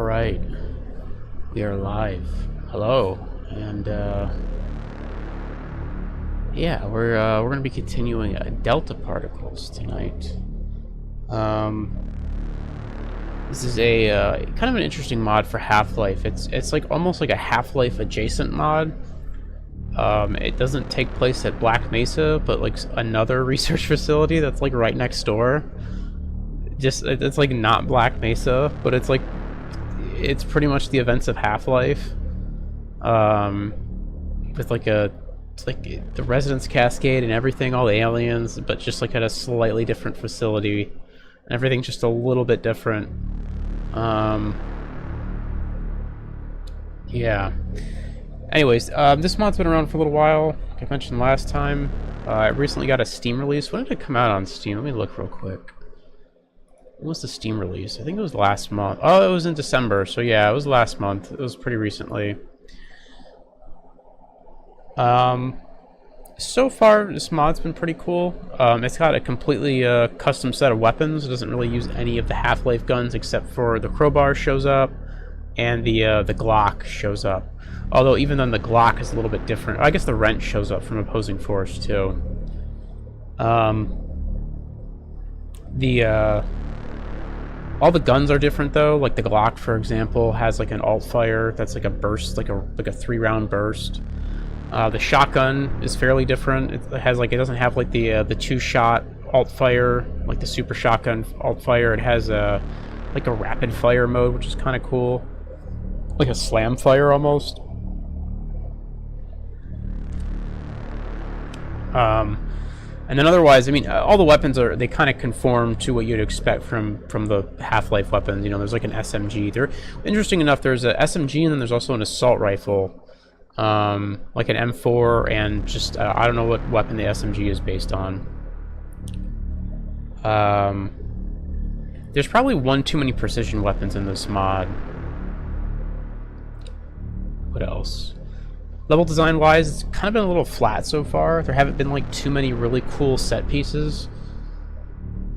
Alright, we are live. Hello, and yeah, we're gonna be continuing Delta Particles tonight. This is a kind of an interesting mod for Half-Life. It's like almost like a Half-Life adjacent mod. It doesn't take place at Black Mesa, but like another research facility that's like right next door. It's like not Black Mesa, but it's like it's pretty much the events of Half-Life. With like it's like the Resonance Cascade and everything, all the aliens, but just like at a slightly different facility. And everything just a little bit different. Yeah. Anyways, this mod's been around for a little while. Like I mentioned last time, I recently got a Steam release. When did it come out on Steam? Let me look real quick. When was the Steam release? I think it was last month. Oh, it was in December. So yeah, it was last month. It was pretty recently. So far, this mod's been pretty cool. It's got a completely custom set of weapons. It doesn't really use any of the Half-Life guns except for the crowbar shows up, and the Glock shows up. Although even then, the Glock is a little bit different. I guess the wrench shows up from Opposing Force too. All the guns are different though. Like the Glock, for example, has like an alt fire that's like a burst, like a 3-round burst. The shotgun is fairly different. It has like, it doesn't have like the 2-shot alt fire, like the super shotgun alt fire. It has like a rapid fire mode, which is kind of cool, like a slam fire almost. And then otherwise, I mean, all the weapons they kind of conform to what you'd expect from the Half-Life weapons. You know, there's like an SMG. Interesting enough, there's a SMG and then there's also an assault rifle. Like an M4 and just, I don't know what weapon the SMG is based on. There's probably one too many precision weapons in this mod. What else? Level design wise, it's kind of been a little flat so far. There haven't been like too many really cool set pieces.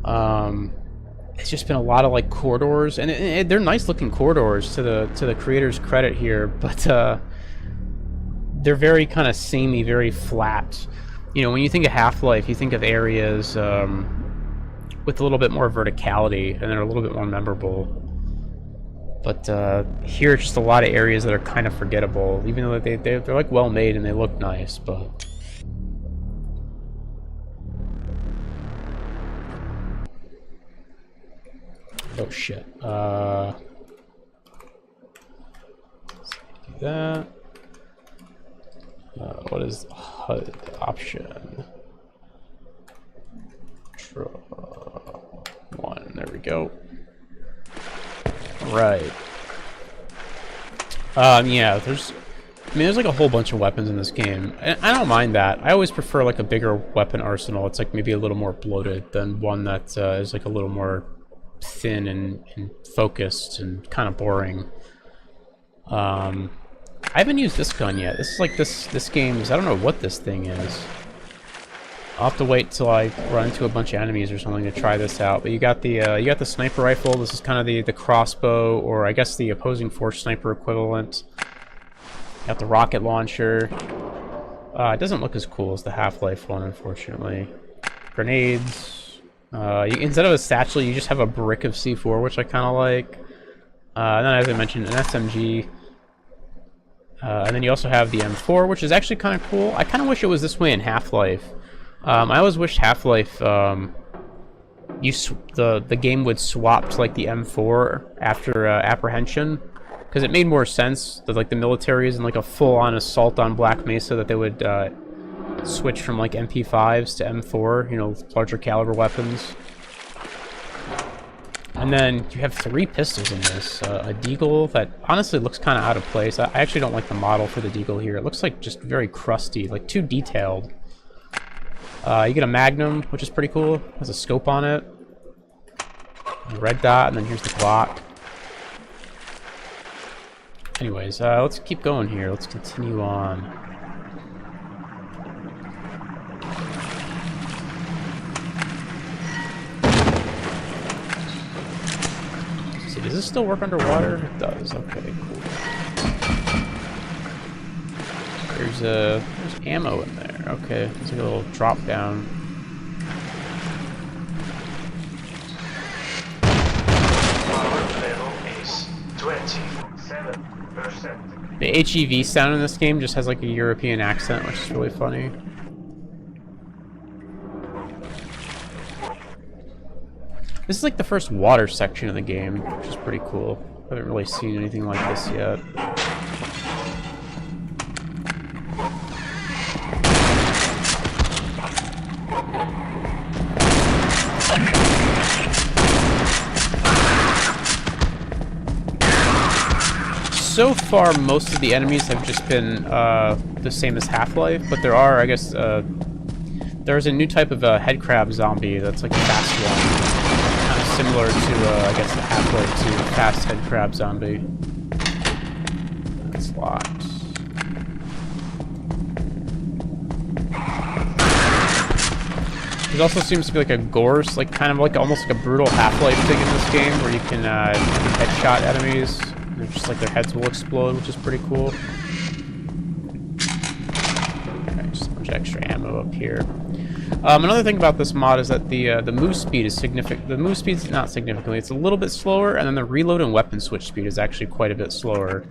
It's just been a lot of like corridors, and they're nice looking corridors to the creator's credit here, but they're very kind of samey, very flat. You know, when you think of Half-Life, you think of areas with a little bit more verticality, and they're a little bit more memorable. But here, it's just a lot of areas that are kind of forgettable, even though they're like well made and they look nice. But oh shit! Let's do that. What is HUD option? Control 1. There we go. Right. Yeah, there's like a whole bunch of weapons in this game, and I don't mind that. I always prefer like a bigger weapon arsenal. It's like maybe a little more bloated than one that is like a little more thin and focused and kind of boring. I haven't used this gun yet. This is like this game's, I don't know what this thing is. I'll have to wait till I run into a bunch of enemies or something to try this out. But you got the sniper rifle. This is kind of the crossbow, or I guess the Opposing Force sniper equivalent. You got the rocket launcher. It doesn't look as cool as the Half-Life one, unfortunately. Grenades. Instead of a satchel, you just have a brick of C4, which I kind of like. And then, as I mentioned, an SMG. And then you also have the M4, which is actually kind of cool. I kind of wish it was this way in Half-Life. I always wished Half-Life, the game would swap to like the M4 after apprehension, because it made more sense that like the military is in like a full-on assault on Black Mesa, that they would switch from like MP5s to M4, you know, larger caliber weapons. And then you have 3 pistols in this. A Deagle that honestly looks kind of out of place. I actually don't like the model for the Deagle here. It looks like just very crusty, like too detailed. You get a Magnum, which is pretty cool. It has a scope on it. A red dot, and then here's the Glock. Anyways, let's keep going here. Let's continue on. see, does this still work underwater? It does. Okay, cool. There's ammo in there. Okay, it's like a little drop down. Power level is 27%. The HEV sound in this game just has like a European accent, which is really funny. This is like the first water section of the game, which is pretty cool. I haven't really seen anything like this yet. So far, most of the enemies have just been the same as Half-Life, but there are, I guess, there's a new type of head crab zombie that's like a fast one. Kind of similar to, I guess, the Half-Life 2 fast head crab zombie. It's locked. There also seems to be like a Gorse, like kind of like almost like a brutal Half-Life thing in this game, where you can headshot enemies. They're just like their heads will explode, which is pretty cool. Okay, just a bunch of extra ammo up here. Another thing about this mod is that the move speed is significant. The move speed is not significantly; it's a little bit slower, and then the reload and weapon switch speed is actually quite a bit slower.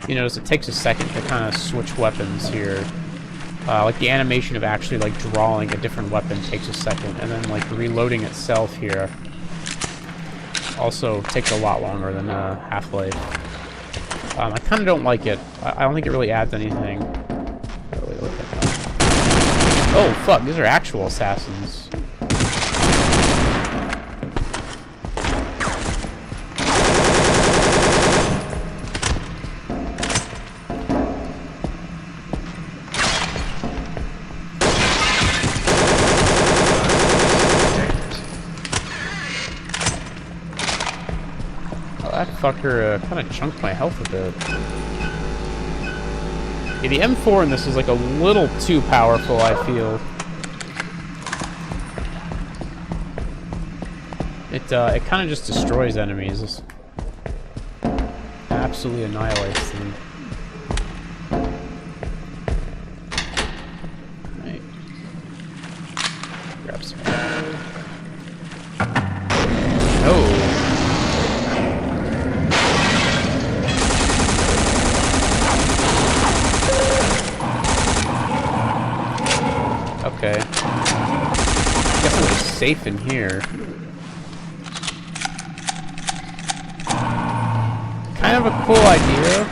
You notice it takes a second to kind of switch weapons here. Like the animation of actually like drawing a different weapon takes a second, and then like reloading itself here also takes a lot longer than Half-Life. I kind of don't like it. I don't think it really adds anything. Oh fuck, these are actual assassins. That fucker kind of chunked my health a bit. Yeah, the M4 in this is like a little too powerful, I feel. It kind of just destroys enemies. Absolutely annihilates them. Right. Grab some. Oh. Okay. I guess I'm just safe in here. Kind of a cool idea.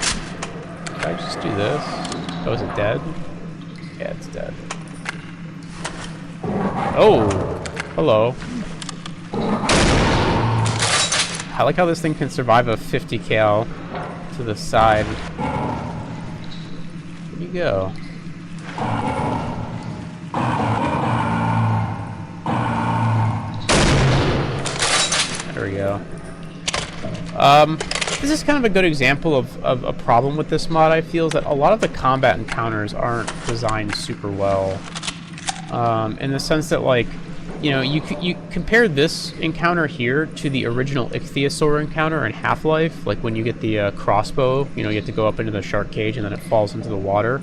Can I just do this? Oh, is it dead? Yeah, it's dead. Oh! Hello. I like how this thing can survive a 50 cal to the side. Where'd you go? There we go. This is kind of a good example of a problem with this mod, I feel, is that a lot of the combat encounters aren't designed super well. In the sense that, like, you know, you compare this encounter here to the original Ichthyosaur encounter in Half-Life, like when you get the crossbow, you know, you have to go up into the shark cage and then it falls into the water.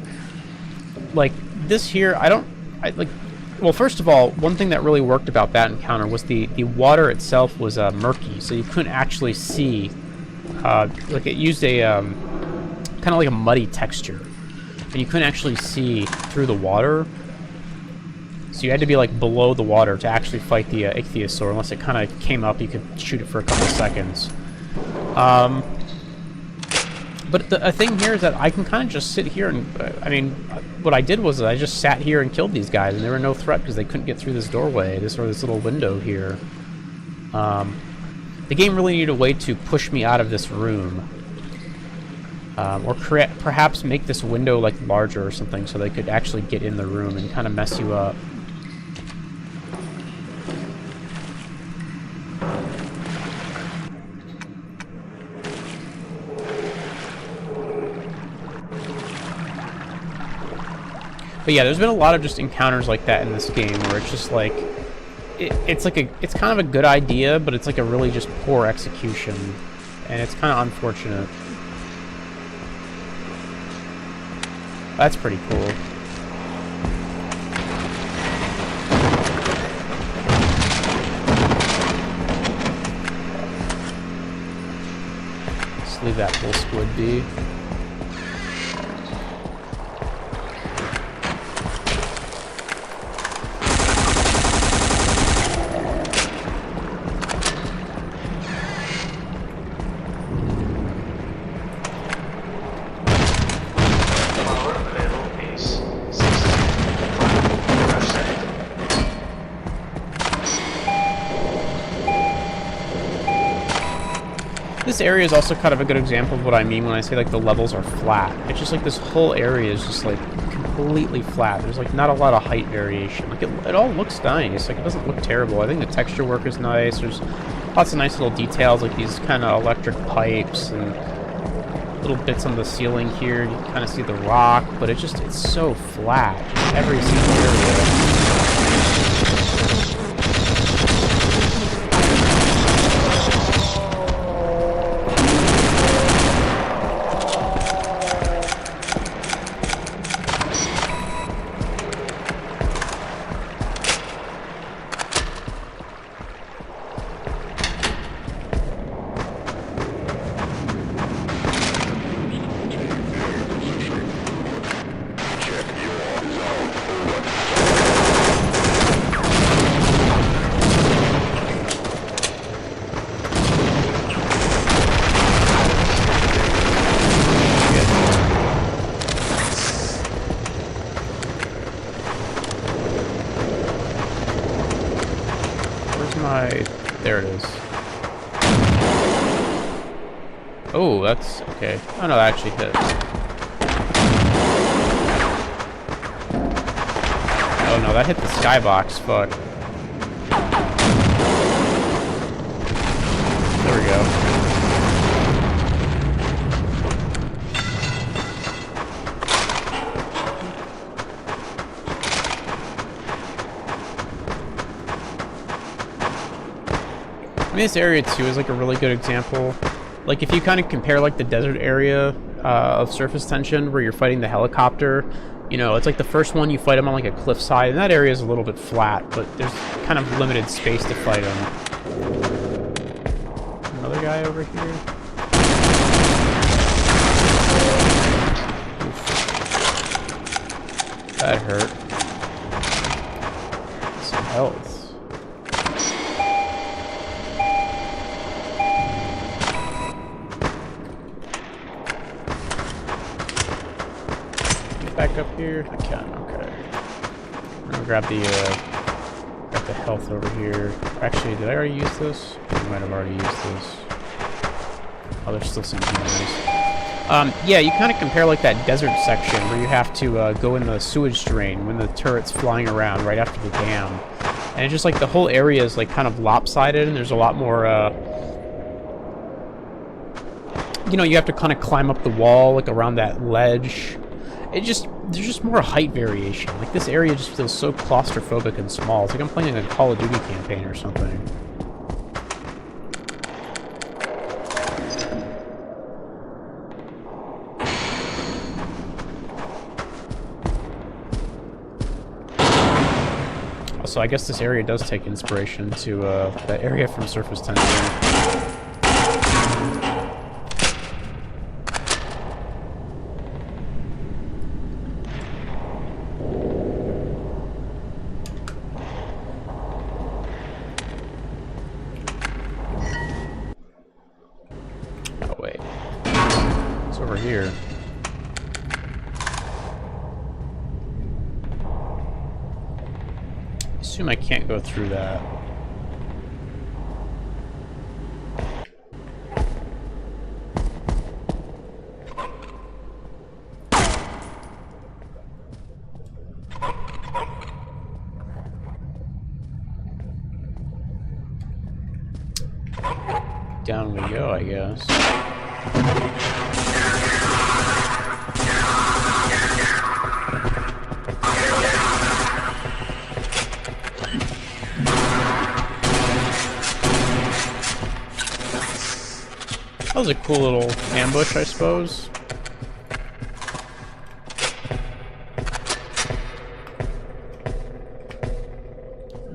Like, this here, well, first of all, one thing that really worked about that encounter was the water itself was murky, so you couldn't actually see. Like it used a kind of like a muddy texture, and you couldn't actually see through the water. So you had to be like below the water to actually fight the Ichthyosaur. Unless it kind of came up, you could shoot it for a couple seconds. But the thing here is that I can kind of just sit here and, I mean, what I did was I just sat here and killed these guys, and they were no threat because they couldn't get through this doorway, this little window here. The game really needed a way to push me out of this room. Or perhaps make this window like larger or something so they could actually get in the room and kind of mess you up. But yeah, there's been a lot of just encounters like that in this game where it's just like it's kind of a good idea, but it's like a really just poor execution. and it's kind of unfortunate. That's pretty cool. Just leave that full squid be. This area is also kind of a good example of what I mean when I say like the levels are flat. It's just like this whole area is just like completely flat. There's like not a lot of height variation. Like it all looks nice. Like it doesn't look terrible. I think the texture work is nice. There's lots of nice little details like these kind of electric pipes and little bits on the ceiling here. You can kind of see the rock, but it's so flat. Just every single area. There it is. Oh, that's okay. Oh no, that actually hit. Oh no, that hit the skybox. Fuck. There we go. I mean, this area too is like a really good example. Like if you kind of compare like the desert area of Surface Tension where you're fighting the helicopter, you know, it's like the first one you fight him on like a cliffside, and that area is a little bit flat, but there's kind of limited space to fight him. Another guy over here. Oof. That hurt. Some health. Back up here? I can, okay. I'm gonna grab the health over here. Actually, did I already use this? I might have already used this. Oh, there's still some nice. Yeah, you kind of compare like that desert section where you have to go in the sewage drain when the turret's flying around right after the dam. And it's just like the whole area is like kind of lopsided, and there's a lot more, you know, you have to kind of climb up the wall, like around that ledge. There's just more height variation. Like this area just feels so claustrophobic and small. It's like I'm playing a Call of Duty campaign or something. Also, I guess this area does take inspiration to that area from Surface Tension. Over here. I assume I can't go through that. Down we go, I guess. That was a cool little ambush, I suppose.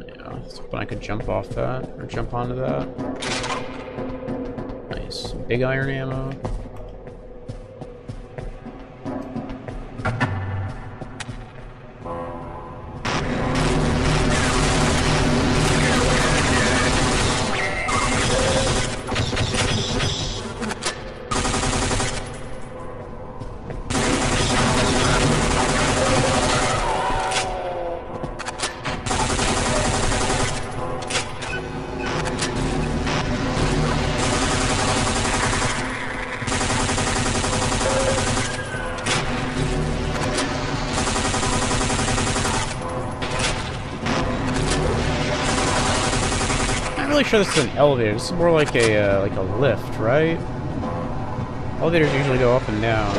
Yeah, I was hoping I could jump off that, or jump onto that. Nice. Big iron ammo. I'm not really sure this is an elevator. This is more like a lift, right? Elevators usually go up and down.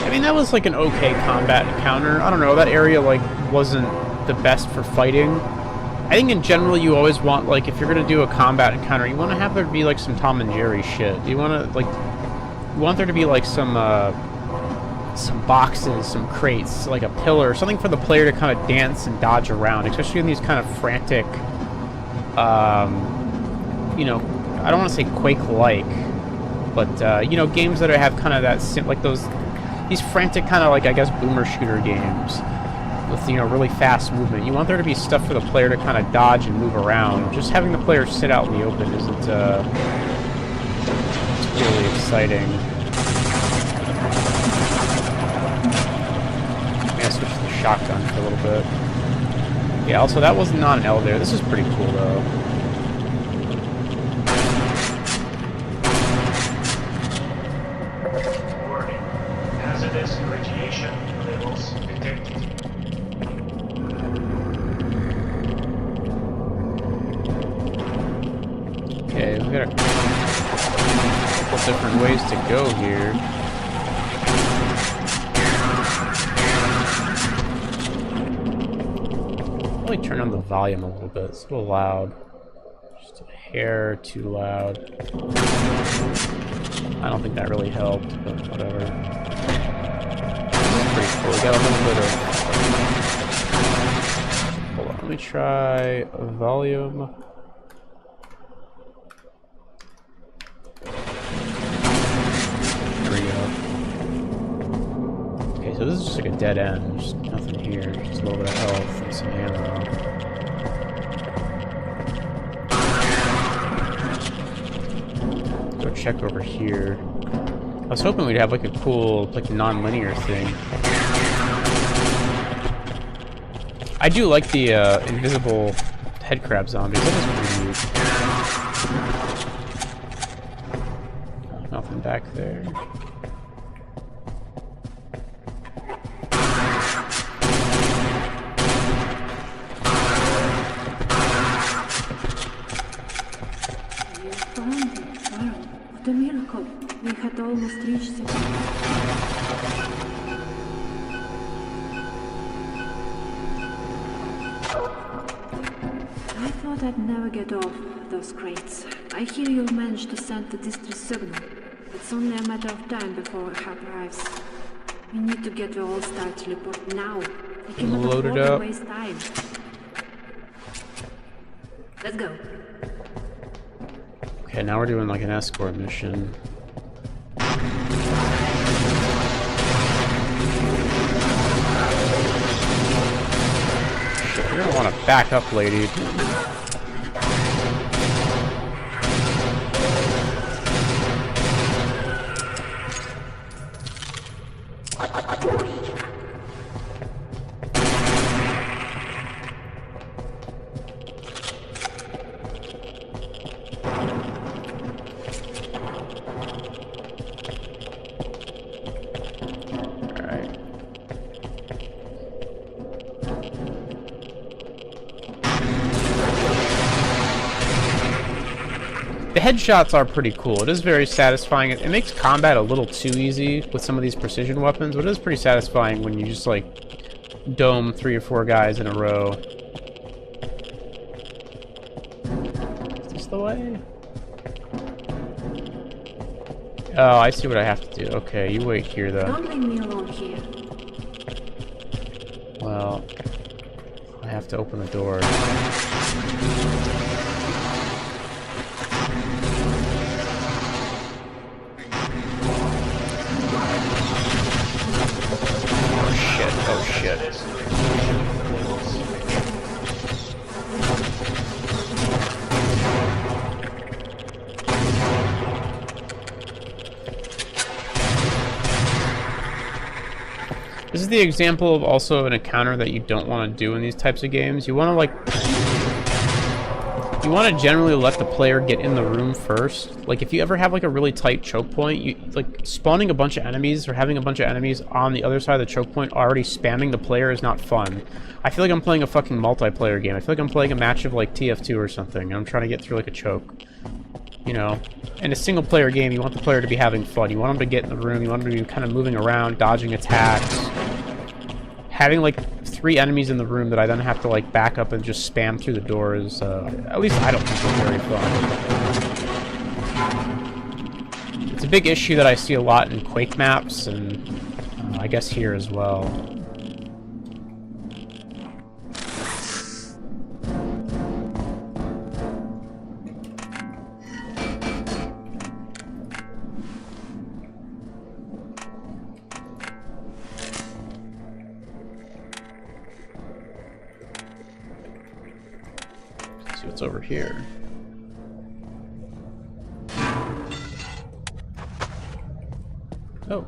I mean, that was like an okay combat encounter. I don't know, that area like wasn't the best for fighting. I think in general you always want, like, if you're gonna do a combat encounter, you want to have there be like some Tom and Jerry shit. You want to like, you want there to be like some boxes, some crates, like a pillar, something for the player to kind of dance and dodge around, especially in these kind of frantic, you know, I don't want to say Quake-like, but you know, games that have kind of that like these frantic kind of like, I guess, boomer shooter games with, you know, really fast movement. You want there to be stuff for the player to kind of dodge and move around. Just having the player sit out in the open isn't really exciting. Maybe I switch to the shotgun for a little bit. Yeah, also that was not an elevator. This is pretty cool though. Warning. Hazardous radiation levels detected. Okay, we've got a couple different ways to go here. Probably turn on the volume a little bit. It's a little loud. Just a hair too loud. I don't think that really helped, but whatever. That's pretty cool. We got a little bit of... Hold on, let me try volume. So this is just like a dead end, just nothing here, just a little bit of health and some ammo. Go check over here. I was hoping we'd have like a cool, like, non-linear thing. I do like the invisible headcrab zombies. That is pretty neat. Nothing back there. What a miracle. We had almost reached it. I thought I'd never get off those crates. I hear you managed to send the distress signal. It's only a matter of time before help arrives. We need to get the All-Star teleport now. We cannot Load it afford to up. waste time. Let's go. Okay, now we're doing like an escort mission. Shit, you're gonna want to back up, lady. The headshots are pretty cool. It is very satisfying. It makes combat a little too easy with some of these precision weapons, but it is pretty satisfying when you just, like, dome 3 or 4 guys in a row. Is this the way? Oh, I see what I have to do. Okay, you wait here, though. Don't leave me alone here. Well, I have to open the door. Oh shit. Hazardous radiation levels This is the example of also an encounter that you don't want to do in these types of games. You want to, like... You want to generally let the player get in the room first. Like, if you ever have, like, a really tight choke point, you, like, spawning a bunch of enemies or having a bunch of enemies on the other side of the choke point already spamming the player is not fun. I feel like I'm playing a fucking multiplayer game. I feel like I'm playing a match of, like, TF2 or something, and I'm trying to get through, like, a choke. You know? In a single-player game, you want the player to be having fun. You want them to get in the room. You want them to be kind of moving around, dodging attacks. Having, like, 3 enemies in the room that I then have to, like, back up and just spam through the doors, at least I don't think it's very fun. It's a big issue that I see a lot in Quake maps, and I guess here as well. See what's over here. Oh.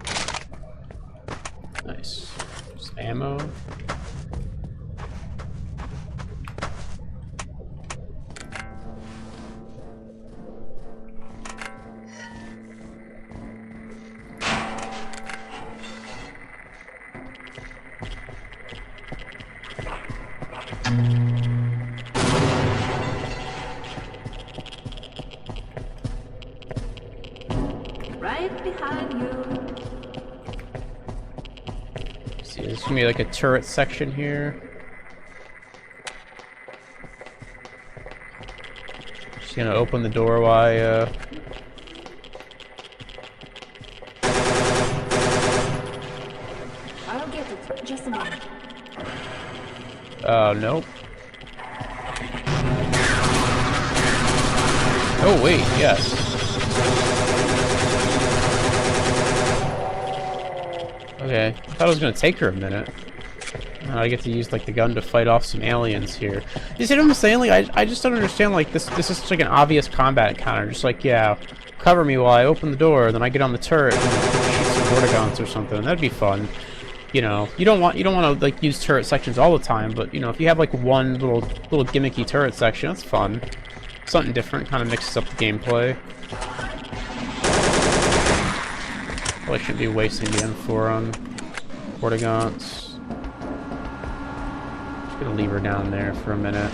Nice. Just ammo. Right behind you. See, there's gonna be like a turret section here. Just gonna open the door while I'll get it. Just a moment. nope. Oh wait, yes. Okay, I thought it was gonna take her a minute. Now I get to use like the gun to fight off some aliens here. You see what I'm saying? Like I just don't understand. Like this is such like an obvious combat encounter. Just like, yeah, cover me while I open the door, then I get on the turret and shoot some Vortigaunts or something. That'd be fun. You know, you don't want to like use turret sections all the time, but you know, if you have like one little gimmicky turret section, that's fun. Something different, kind of mixes up the gameplay. Probably shouldn't be wasting the M4 on Vortigaunts. Just gonna leave her down there for a minute.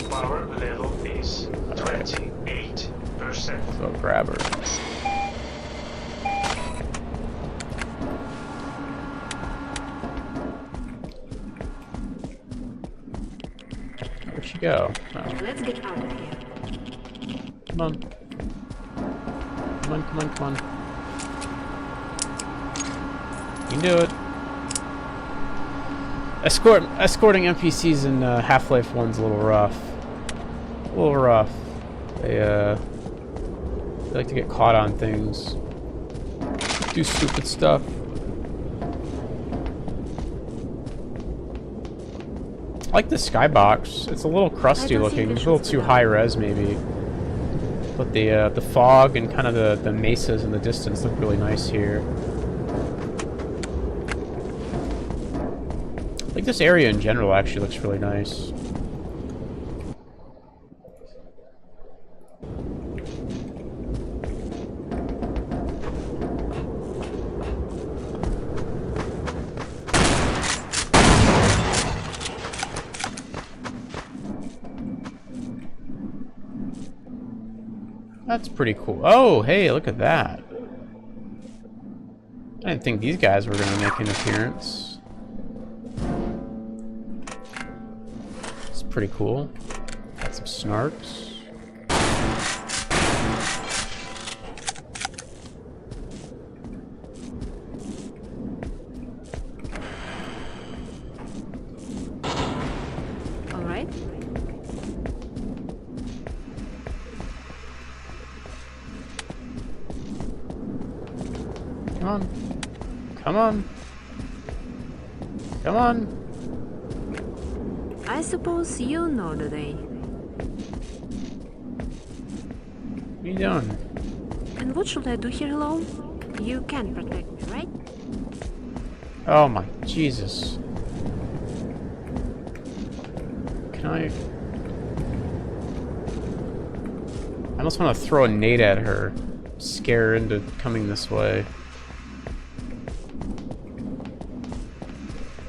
power level is 28%. So I'll grab her. Where'd she go? Oh, Let's get out of here. come on. Come on, come on, come on. You can do it. Escorting NPCs in Half-Life 1's a little rough. A little rough. They like to get caught on things. Do stupid stuff. I like the skybox. It's a little crusty looking. It's a little too high res maybe. But the fog and kind of the mesas in the distance look really nice here. Like this area in general actually looks really nice. That's pretty cool. Oh, hey, look at that. I didn't think these guys were going to make an appearance. It's pretty cool. Got some snarks. All right. Come on. Come on. Come on. I suppose you know the day. What are you doing? And what should I do here alone? You can protect me, right? Oh my Jesus. Can I almost want to throw a nade at her. Scare her into coming this way.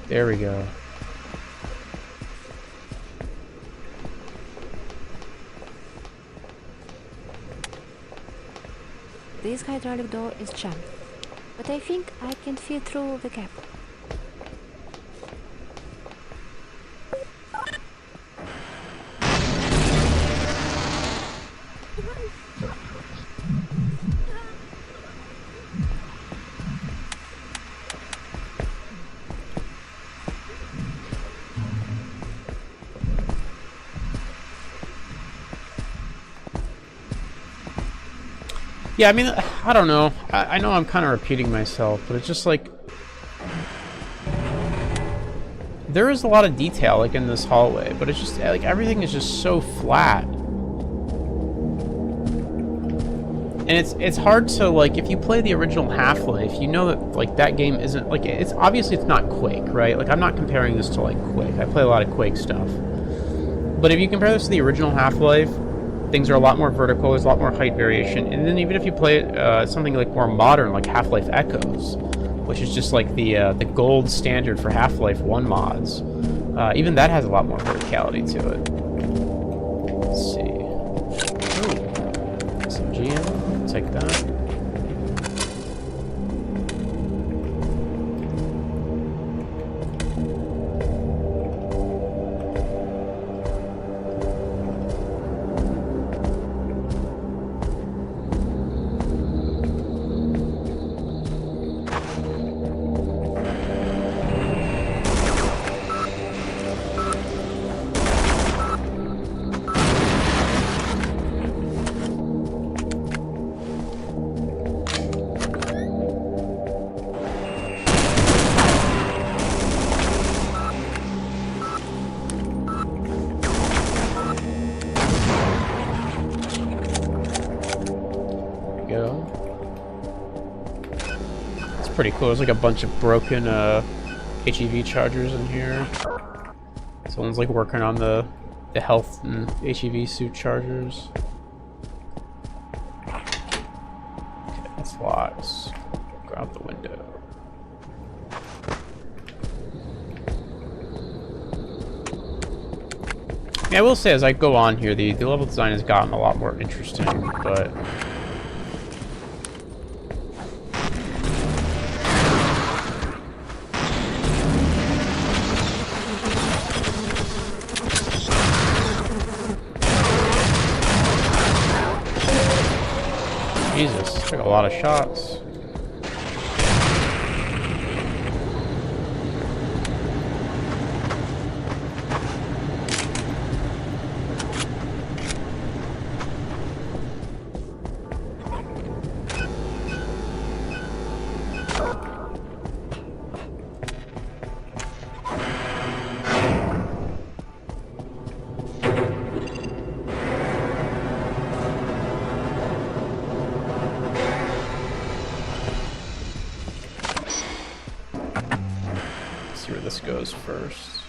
There we go. This hydraulic door is jammed, but I think I can fit through the gap. Yeah, I mean, I don't know. I know I'm kind of repeating myself, but it's just like... There is a lot of detail, like, in this hallway, but it's just, like, everything is just so flat. And it's hard to, like, if you play the original Half-Life, you know that, like, that game isn't, like, it's obviously it's not Quake, right? Like, I'm not comparing this to, like, Quake. I play a lot of Quake stuff. But if you compare this to the original Half-Life, things are a lot more vertical, there's a lot more height variation, and then even if you play something like more modern, like Half-Life Echoes, which is just like the gold standard for Half-Life 1 mods, even that has a lot more verticality to it. Let's see. Ooh. SMG ammo, I'll take that. Pretty cool. There's like a bunch of broken HEV chargers in here. Someone's like working on the health and HEV suit chargers. Okay, that's locked. Go out the window. Yeah, I will say as I go on here, the level design has gotten a lot more interesting, but Jesus, took a lot of shots. See where this goes first.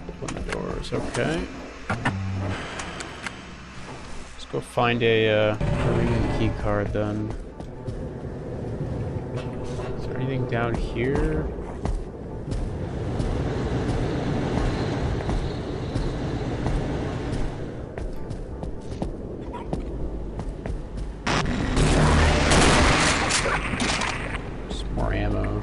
Open the doors, okay. Let's go find a marine key card then. Is there anything down here? Just more ammo.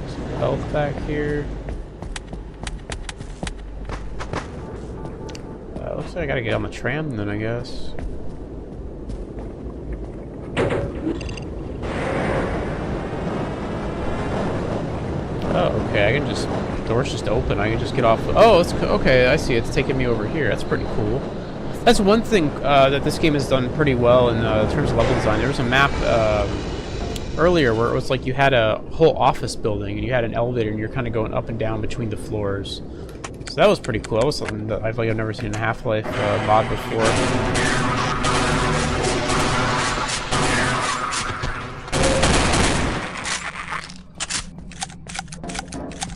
Some health back here. Looks like I gotta get on the tram then, I guess. Oh, okay, I can just... The door's just open, I can just get off... Oh, it's... Okay, I see, it's taking me over here. That's pretty cool. That's one thing that this game has done pretty well in terms of level design. There was a map earlier where it was like you had a whole office building and you had an elevator and you're kind of going up and down between the floors. So that was pretty cool. That was something that I feel like I've never seen in a Half-Life mod before.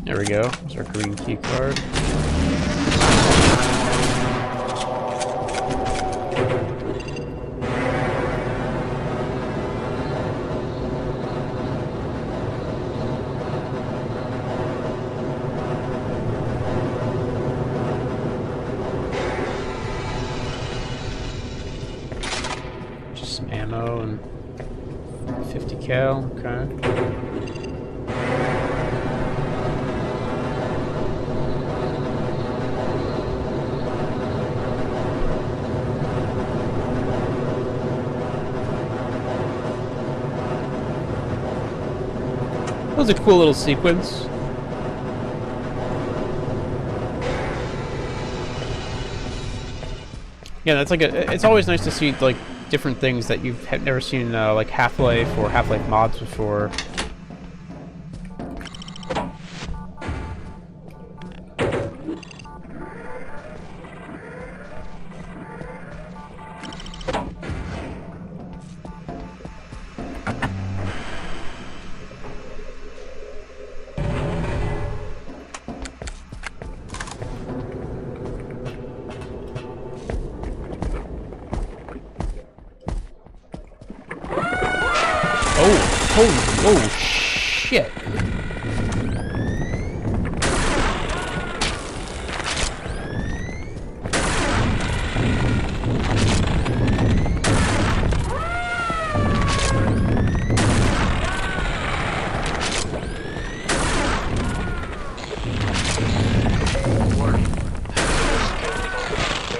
There we go. There's our green key card. Just some ammo and 50 cal. Okay. That was a cool little sequence. Yeah, that's like it's always nice to see like different things that you've never seen like Half-Life or Half-Life mods before. Oh, shit.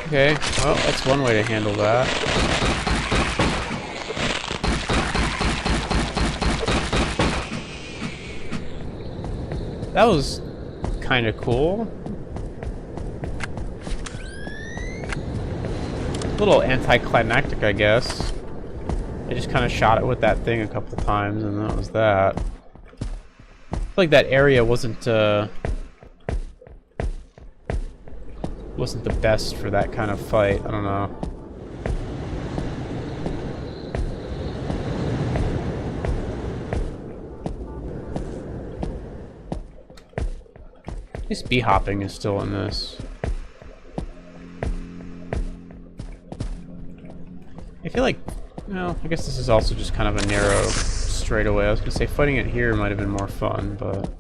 Okay, well, that's one way to handle that. That was kind of cool. A little anticlimactic, I guess. I just kind of shot it with that thing a couple times, and that was that. I feel like that area wasn't the best for that kind of fight. I don't know. At least bee-hopping is still in this. I feel like, well, I guess this is also just kind of a narrow straightaway. I was gonna say fighting it here might have been more fun, but...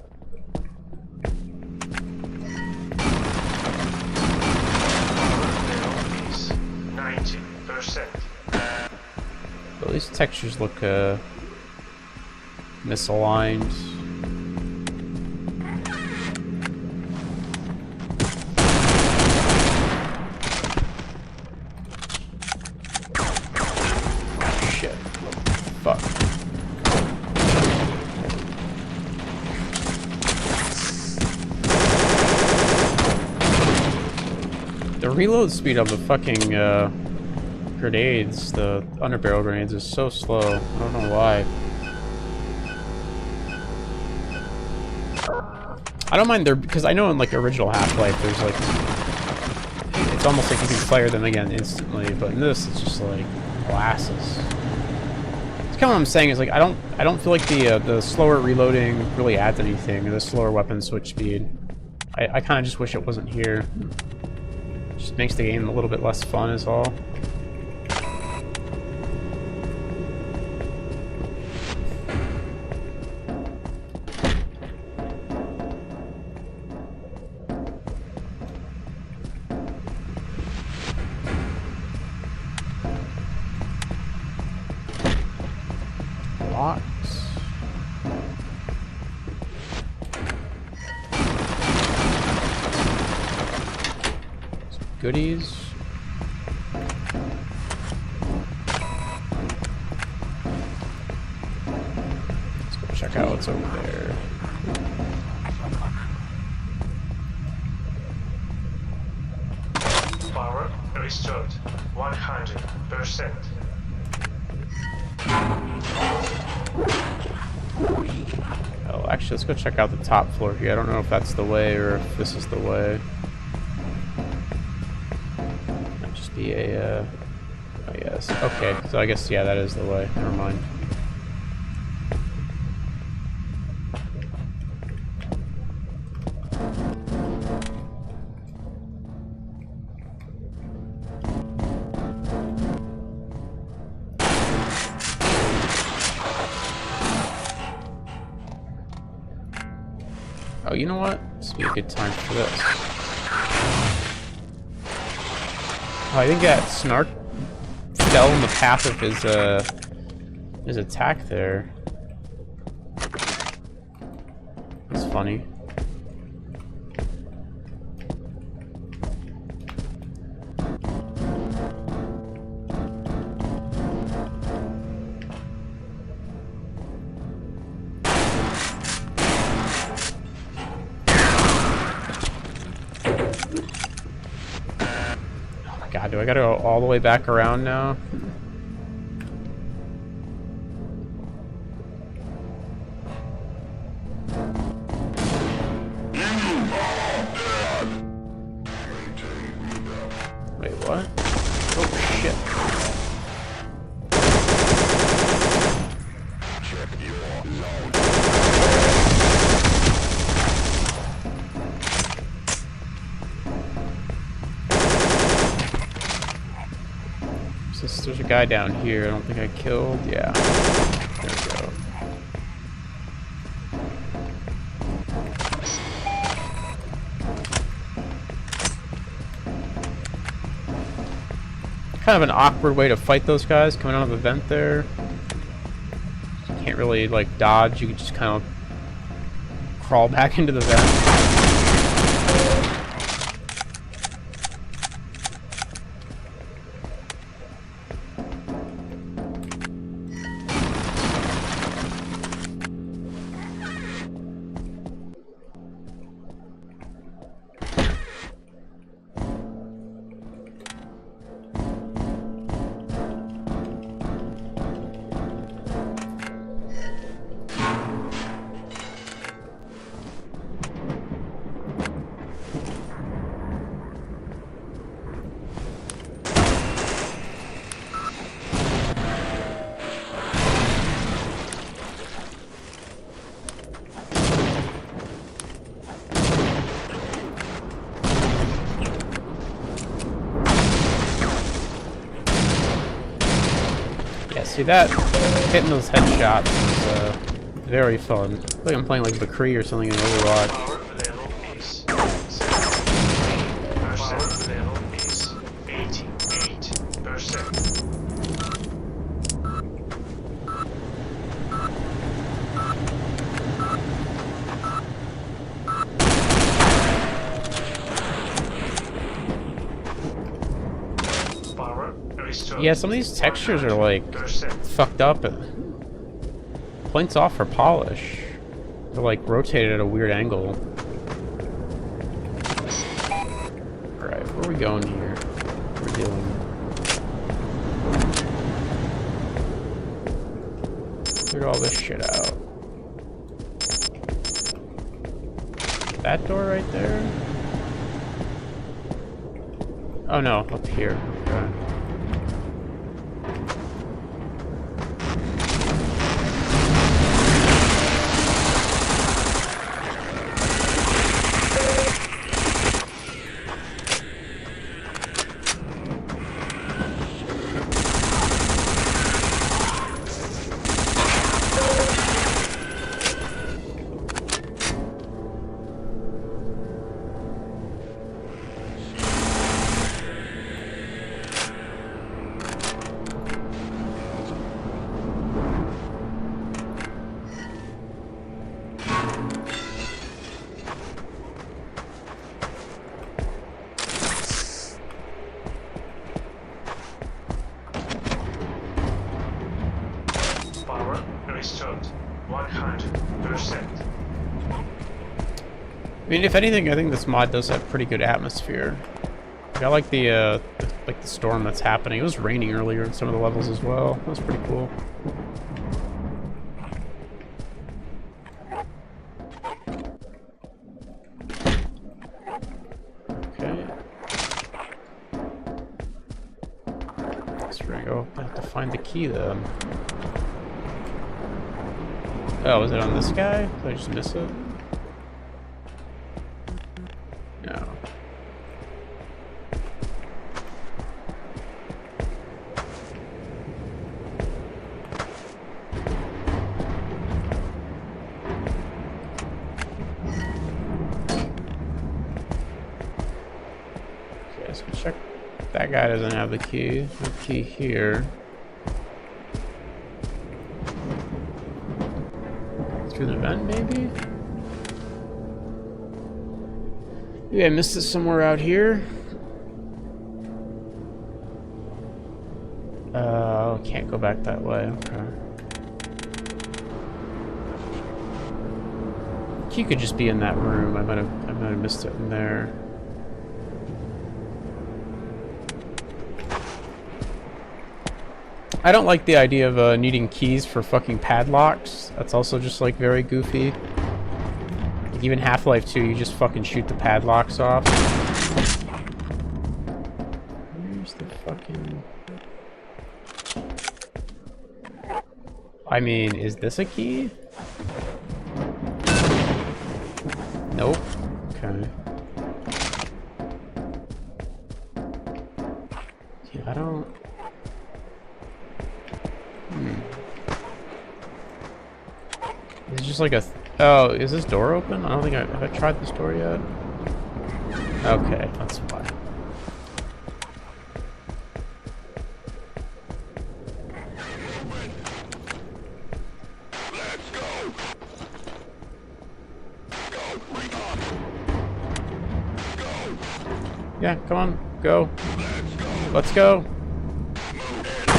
At least textures look misaligned. Shit. Fuck. The reload speed of the fucking grenades, the underbarrel grenades, is so slow. I don't know why. I don't mind there because I know in like original Half-Life there's like it's almost like you can fire them again instantly, but in this it's just like glasses. It's kind of what I'm saying is like I don't feel like the slower reloading really adds anything, or the slower weapon switch speed. I kind of just wish it wasn't here. Just makes the game a little bit less fun is all. box. Some goodies. Let's go check out what's over there. Power restored 100%. Oh, actually, let's go check out the top floor here. I don't know if that's the way or if this is the way. Might just be a, oh, yes. Okay, so I guess, yeah, that is the way. Never mind. Oh, you know what? This would be a good time for this. Oh, I think that Snark fell in the path of his attack there. That's funny. God, do I gotta go all the way back around now? Wait, what? Oh, shit. There's a guy down here. I don't think I killed. Yeah. There we go. Kind of an awkward way to fight those guys coming out of the vent there. You can't really like dodge. You can just kind of crawl back into the vent. See that? Hitting those headshots is very fun. I feel like I'm playing like McCree or something in Overwatch. Power level is 73%. Power level is 88%. Power restored. Yeah, some of these textures are like 100%. fucked up. Points off for polish. They're like rotated at a weird angle. Alright, where are we going here? We're dealing. Clear all this shit out. That door right there? Oh no, up here. Okay. Restored. 100%. I mean, if anything, I think this mod does have pretty good atmosphere. I like the storm that's happening. It was raining earlier in some of the levels as well. That was pretty cool. Okay. So we're gonna go. I have to find the key then. Oh, was it on this guy? Did I just miss it? No. Okay, so check. That guy doesn't have the key. No key here. Through the vent, maybe? Maybe I missed it somewhere out here. Can't go back that way. Okay. Key could just be in that room. I might have missed it in there. I don't like the idea of needing keys for fucking padlocks. That's also just like very goofy. Like, even Half-Life 2, you just fucking shoot the padlocks off. Where's the fucking... I mean, is this a key? Nope. Okay. Yeah, I don't... It's just like a... Oh, is this door open? I don't think have I tried this door yet? Okay, that's why. Yeah, come on, go. Let's go.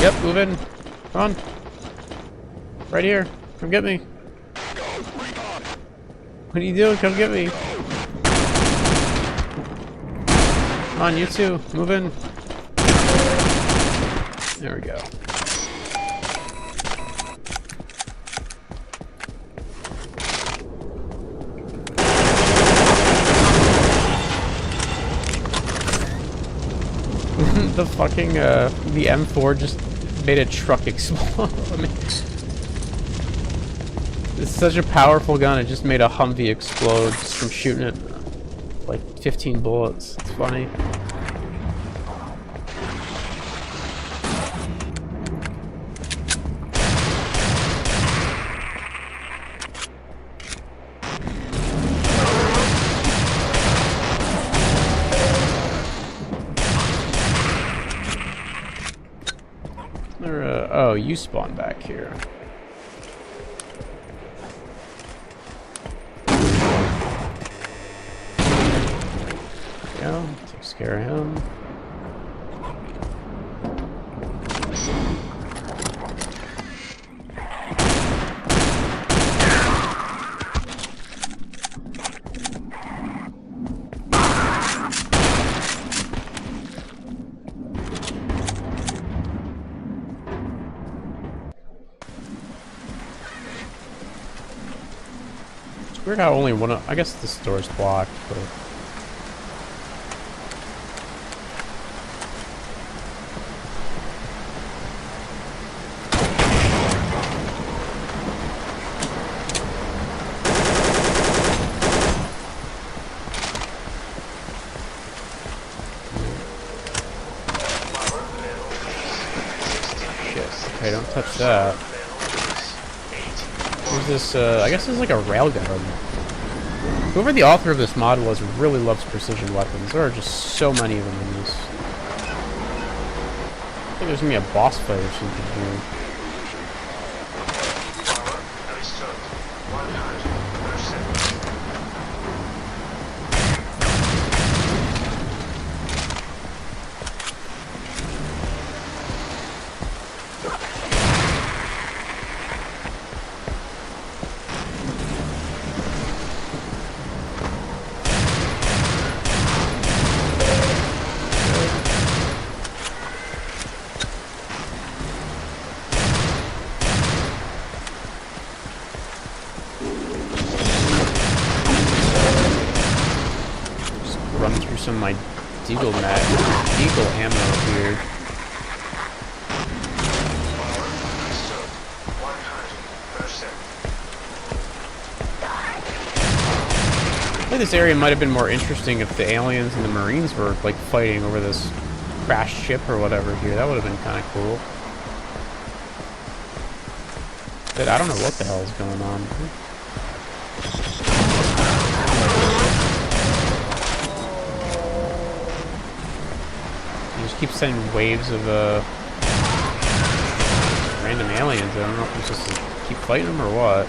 Yep, moving. Come on. Right here. Come get me. What are you doing? Come get me. Come on, you two. Move in. There we go. The fucking, the M4 just made a truck explode. I mean, it's such a powerful gun, it just made a Humvee explode just from shooting it. Like 15 bullets. It's funny. Oh, you spawn back here. Yeah, takes care of him. Weird how only one of, I guess this door's blocked, but... Shit, okay, don't touch that. There's this, I guess this is like a railgun. Whoever the author of this mod was really loves precision weapons. There are just so many of them in this. I think there's gonna be a boss fight or something here. Power restored. 100%. my Deagle ammo here. Power restored. 100%. I think this area might have been more interesting if the aliens and the Marines were like fighting over this crashed ship or whatever here. That would have been kind of cool. But I don't know what the hell is going on. You just keep sending waves of random aliens. I don't know if it's just to keep fighting them or what.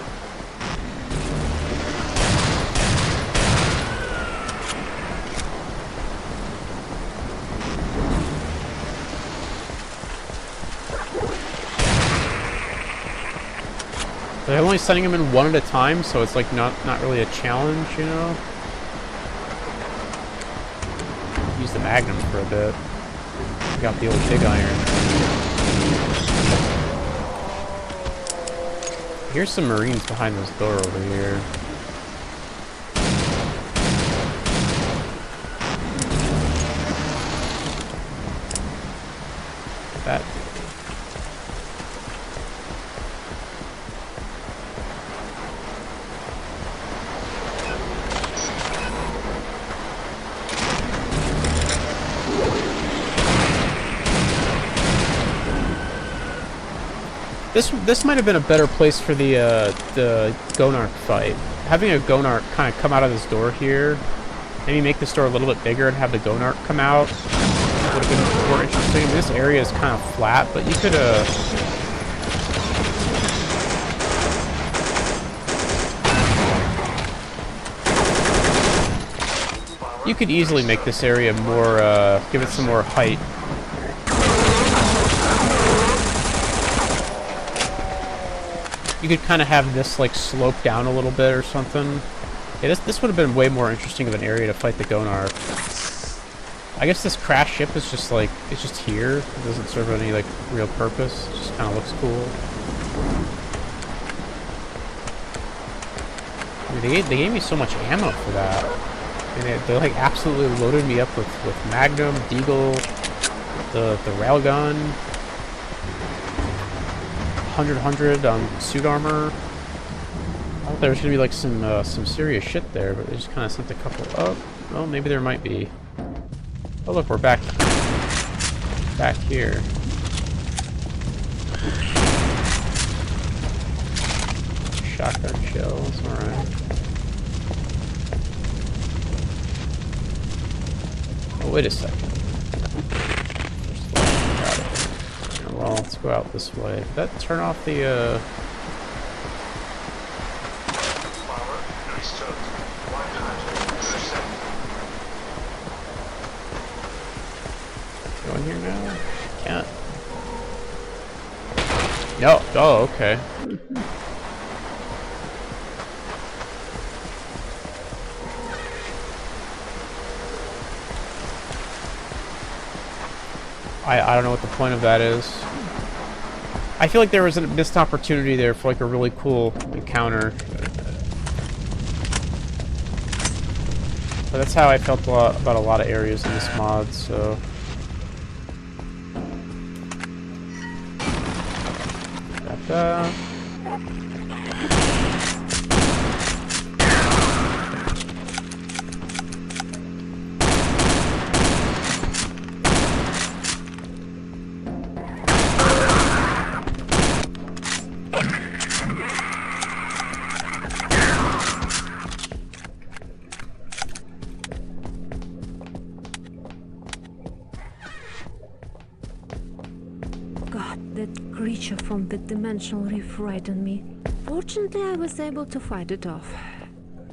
They're only sending them in one at a time, so it's like not really a challenge, you know? Use the Magnum for a bit. Got the old big iron. Here's some Marines behind this door over here. That. This might have been a better place for the Gonarch fight. Having a Gonarch kind of come out of this door here, maybe make this door a little bit bigger and have the Gonarch come out would have been more interesting. This area is kind of flat, but you could you could easily make this area more give it some more height. You could kind of have this like slope down a little bit or something. Yeah, this would have been way more interesting of an area to fight the Gonarch. I guess this crash ship is just like, it's just here. It doesn't serve any like real purpose. It just kind of looks cool. I mean, they gave me so much ammo for that. And they like absolutely loaded me up with Magnum, Deagle, the railgun. 100 on suit armor. I thought there was gonna be like some serious shit there, but they just kind of sent a couple. Oh, well, maybe there might be. Oh look, we're back here. Shotgun shells, all right. Oh, wait a second. Well, let's go out this way. Did that turn off the, Power restored. 100%. Go in here now? Can't. No. Oh, okay. I don't know what the point of that is. I feel like there was a missed opportunity there for like a really cool encounter. But that's how I felt about a lot of areas in this mod, so... Got that. Creature from the dimensional reef frightened me. Fortunately, I was able to fight it off.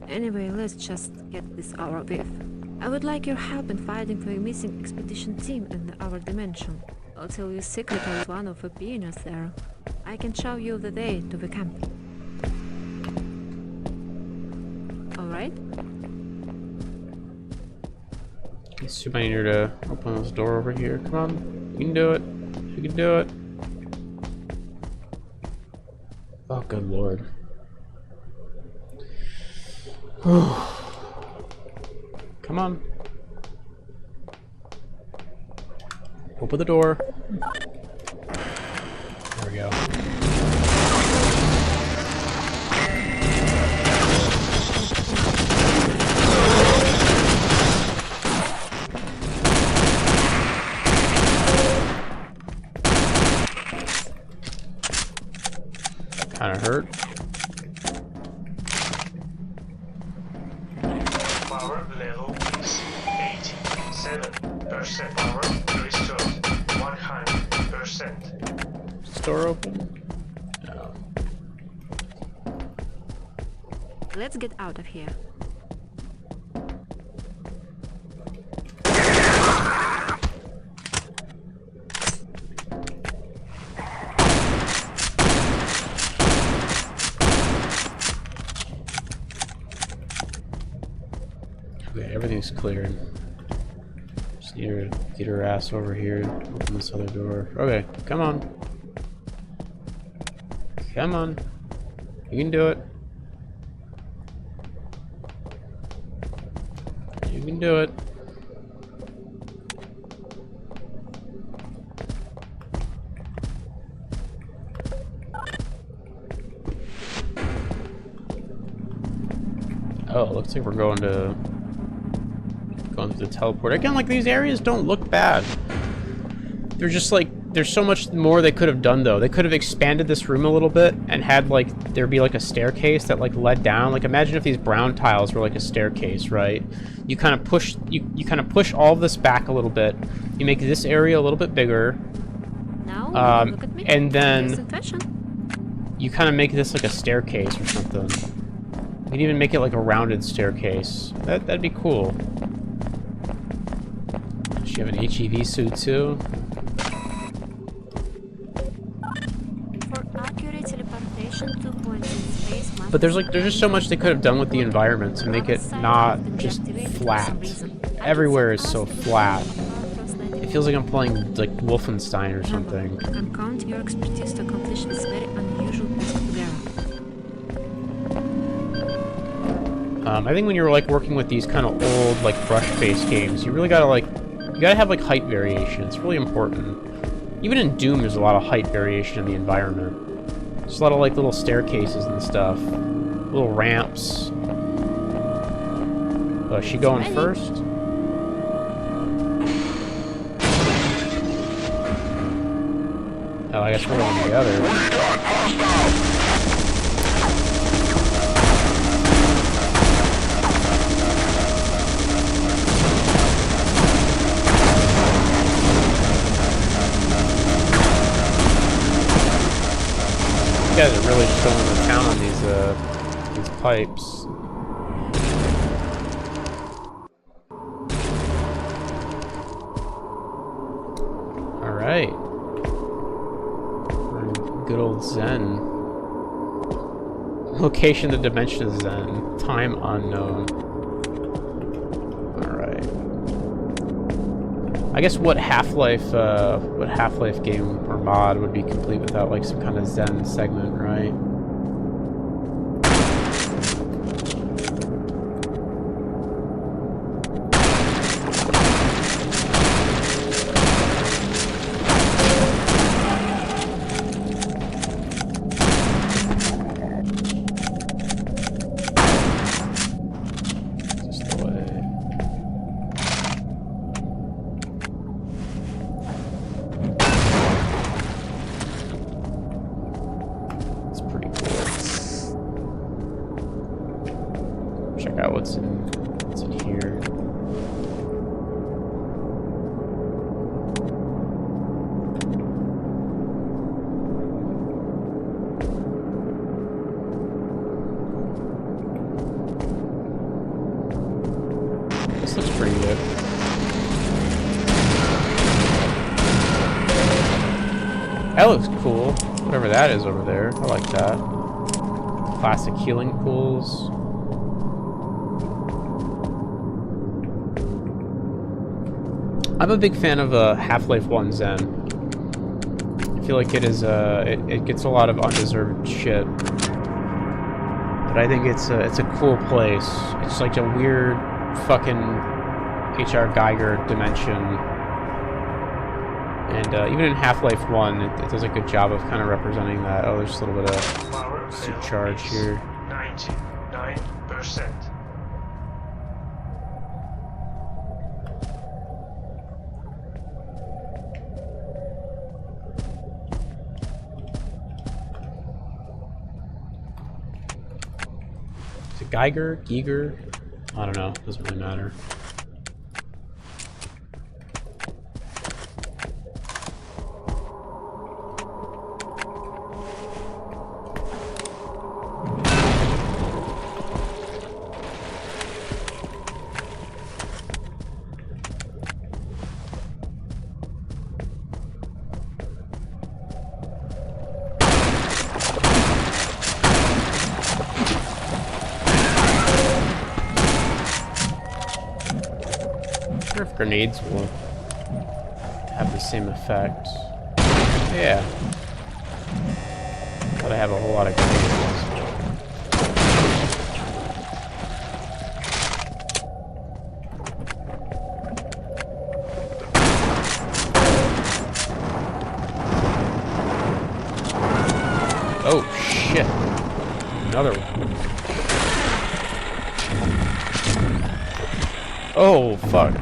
Anyway, let's just get this our with. I would like your help in finding the missing expedition team in our dimension. I'll tell you secretly one of the pioneers there. I can show you the way to the camp. Alright? I assume I need her to open this door over here. Come on. You can do it. You can do it. Oh, good lord. Come on. Open the door. There we go. Kinda hurt. Power level is 87%. Power restored 100%. Is the door open? No. Let's get out of here. Okay, everything's cleared. Just need her to get her ass over here. Open this other door. Okay, come on. Come on. You can do it. You can do it. Oh, looks like we're going to the teleport. Again, like, these areas don't look bad. They're just like, there's so much more they could have done though. They could have expanded this room a little bit and had like, there'd be like a staircase that like led down. Like, imagine if these brown tiles were like a staircase, right? You kind of push, you kind of push all of this back a little bit. You make this area a little bit bigger. Now, look at me. And then Yes, in fashion. you kind of make this like a staircase or something. You could even make it like a rounded staircase. That'd be cool. Does she have an HEV suit too? For accurate teleportation, 2 points in space must But there's just so much they could have done with the environment to make it not just flat. Everywhere is so flat. It feels like I'm playing like Wolfenstein or something. I can count your expertise to accomplish this very unusual task together. I think when you're like working with these kind of old like brush-based games, you really gotta like, you gotta have like height variation. It's really important. Even in Doom, there's a lot of height variation in the environment. There's a lot of like little staircases and stuff, little ramps. Is she going first? Oh, I guess we're going together. You guys are really showing the town on these pipes. All right. We're in good old Zen. Location: the dimension of Zen. Time unknown. All right. I guess what Half-Life game or mod would be complete without like some kind of Zen segment, right? Just the way. Check out what's in here. This looks pretty good. That looks cool. Whatever that is over there. I like that. Classic healing pools. I'm a big fan of Half-Life 1 Zen. I feel like it is it gets a lot of undeserved shit, but I think it's a cool place. It's like a weird fucking H.R. Geiger dimension. And even in Half-Life 1, it does a good job of kind of representing that. Oh, there's a little bit of Power suit level charge is here. 99%. Is it Geiger? Giger? I don't know. Doesn't really matter. I wonder if grenades will have the same effect. Yeah. Thought I have a whole lot of grenades. Oh shit. Another one. Oh fuck.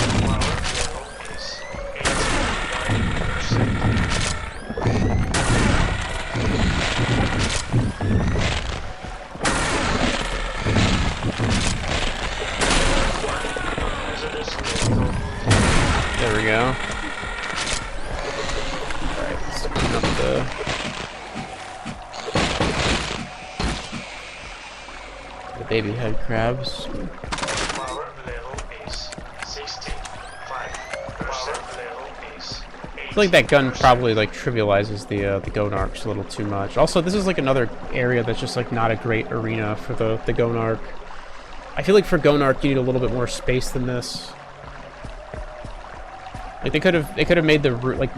Power level is 89%. Hazardous chemical. There we go. Alright, let's clean up the baby head crabs. Power level is 65%. Power level is 80%. I feel like that gun probably like trivializes the Gonarks a little too much. Also, this is like another area that's just like not a great arena for the Gonark. I feel like for Gonark you need a little bit more space than this. Like they could have made the route like,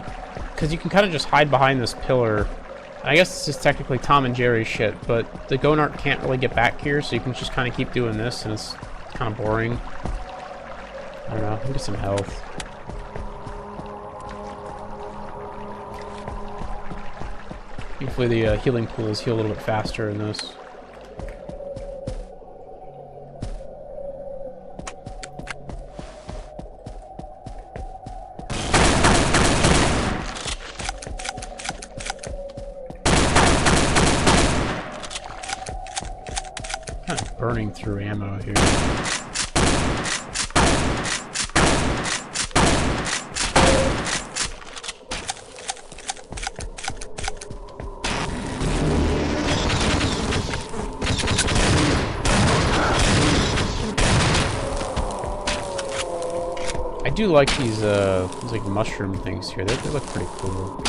because you can kind of just hide behind this pillar. I guess this is technically Tom and Jerry shit, but the Gonark can't really get back here, so you can just kind of keep doing this, and it's kind of boring. I don't know. Let me get some health. Hopefully the healing pools heal a little bit faster in this. Kind of burning through ammo here. I do like these like mushroom things here. They look pretty cool.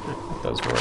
That does work.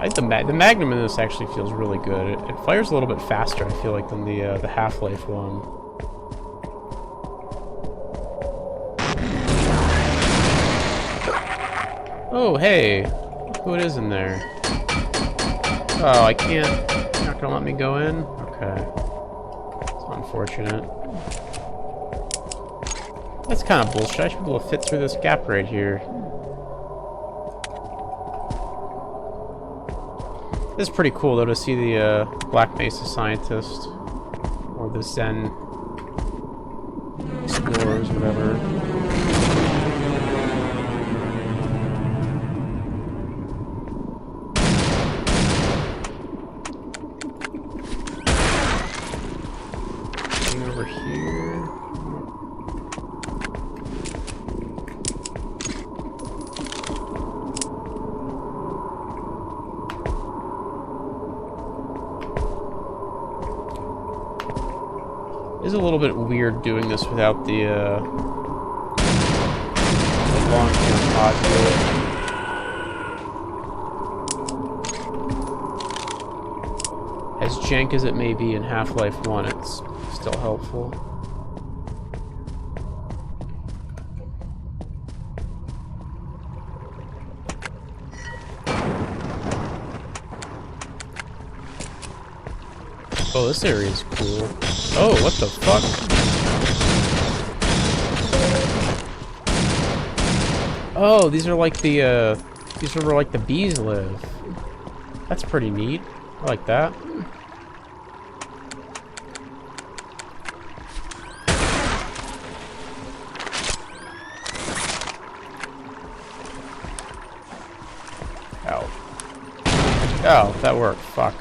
I think the Magnum in this actually feels really good. It fires a little bit faster, I feel like, than the Half-Life one. Oh, hey! Look who it is in there. Oh, I can't... You're not gonna let me go in? Okay. It's unfortunate. That's kind of bullshit. I should be able to fit through this gap right here. This is pretty cool, though, to see the Black Mesa scientist, or the Zen explorers, whatever. Getting over here. It's a little bit weird doing this without the long-term module. As jank as it may be in Half-Life 1, it's still helpful. Oh, this area is cool. Oh, what the fuck? Oh, these are like the, these are where like the bees live. That's pretty neat. I like that. Ow. Oh, that worked. Fuck.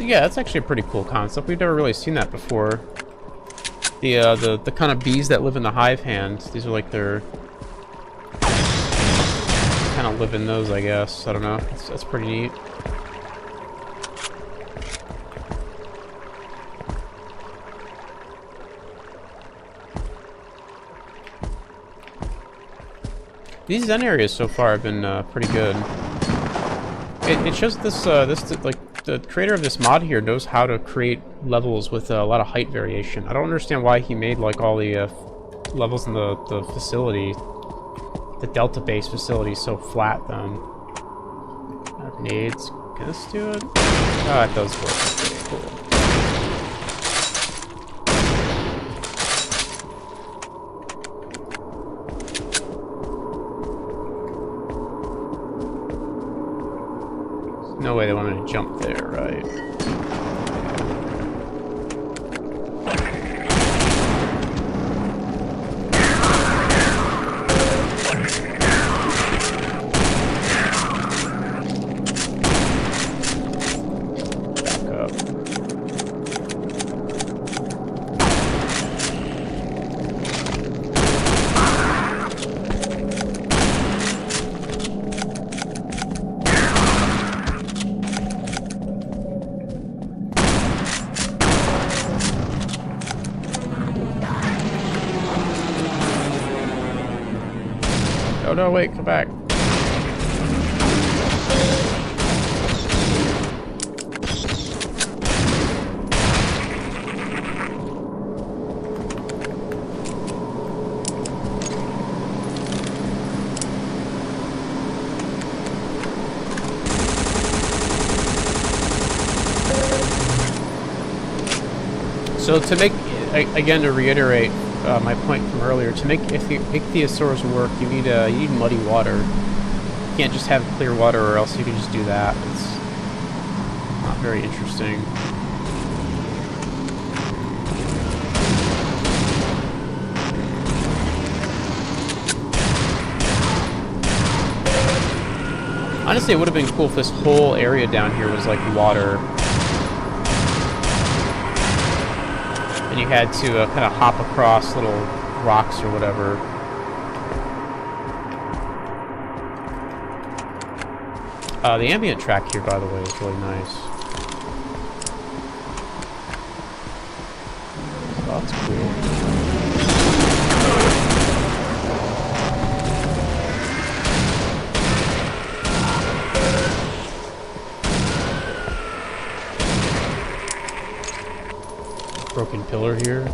That's actually a pretty cool concept. We've never really seen that before. The kind of bees that live in the hive hand. These are like their kind of live in those, I guess. I don't know. That's pretty neat. These Zen areas so far have been pretty good. It shows this like the creator of this mod here knows how to create levels with a lot of height variation. I don't understand why he made like all the levels in the facility, the Delta base facility, so flat then. Grenades. Can this do it? Oh, it does work. Okay, cool. No way they want me to jump there, right? Back up. Oh no, wait, come back. So to make, again, to reiterate my point from earlier, to make ichthyosaurs work, you need muddy water. You can't just have clear water, or else you can just do that. It's not very interesting. Honestly, it would have been cool if this whole area down here was like water. And you had to kind of hop across little rocks or whatever. The ambient track here, by the way, is really nice. Oh, that's cool. Broken pillar here.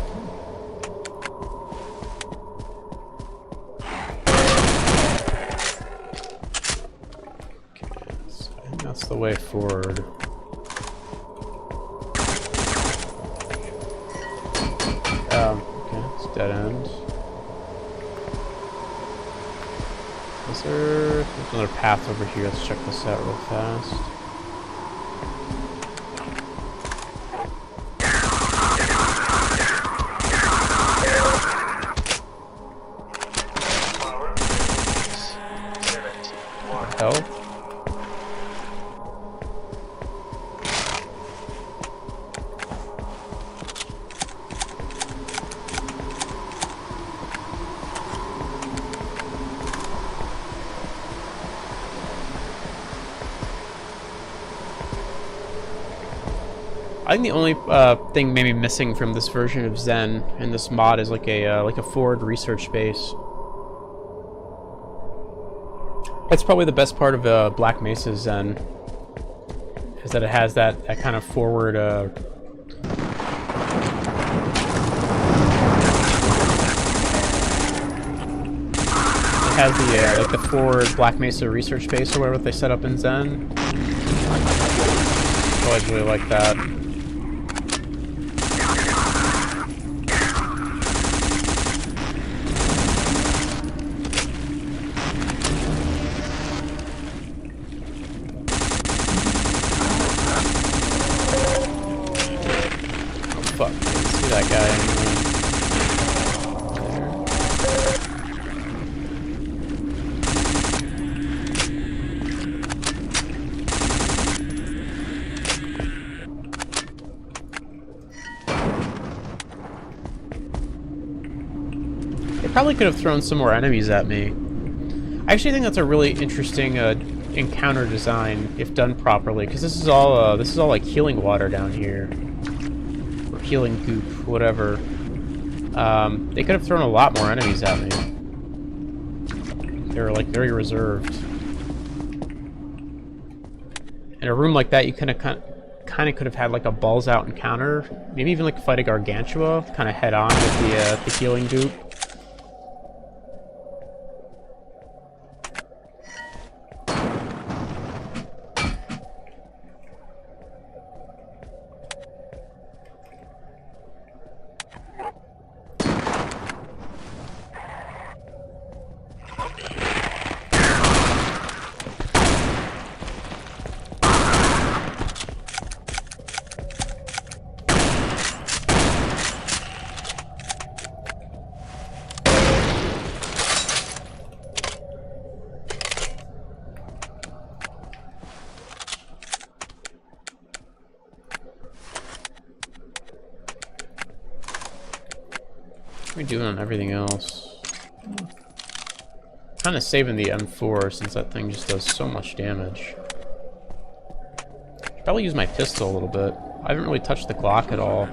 Okay, so I think that's the way forward. Okay, it's dead end. There's another path over here. Let's check this out real fast. health. I think the only thing maybe missing from this version of Zen in this mod is like a forward research base. That's probably the best part of Black Mesa Zen, is that it has that kind of forward. It has the like the forward Black Mesa research base or whatever they set up in Zen. I always really like that. Fuck, I didn't see that guy anyway. They probably could have thrown some more enemies at me. I actually think that's a really interesting encounter design if done properly, because this is all like healing water down here. Healing goop, whatever. They could have thrown a lot more enemies at me. They were like very reserved. In a room like that, you kind of could have had like a balls out encounter, maybe even like fight a Gargantua, kind of head on with the healing goop. What are we doing on everything else? Kind of saving the M4 since that thing just does so much damage. Should probably use my pistol a little bit. I haven't really touched the Glock at all.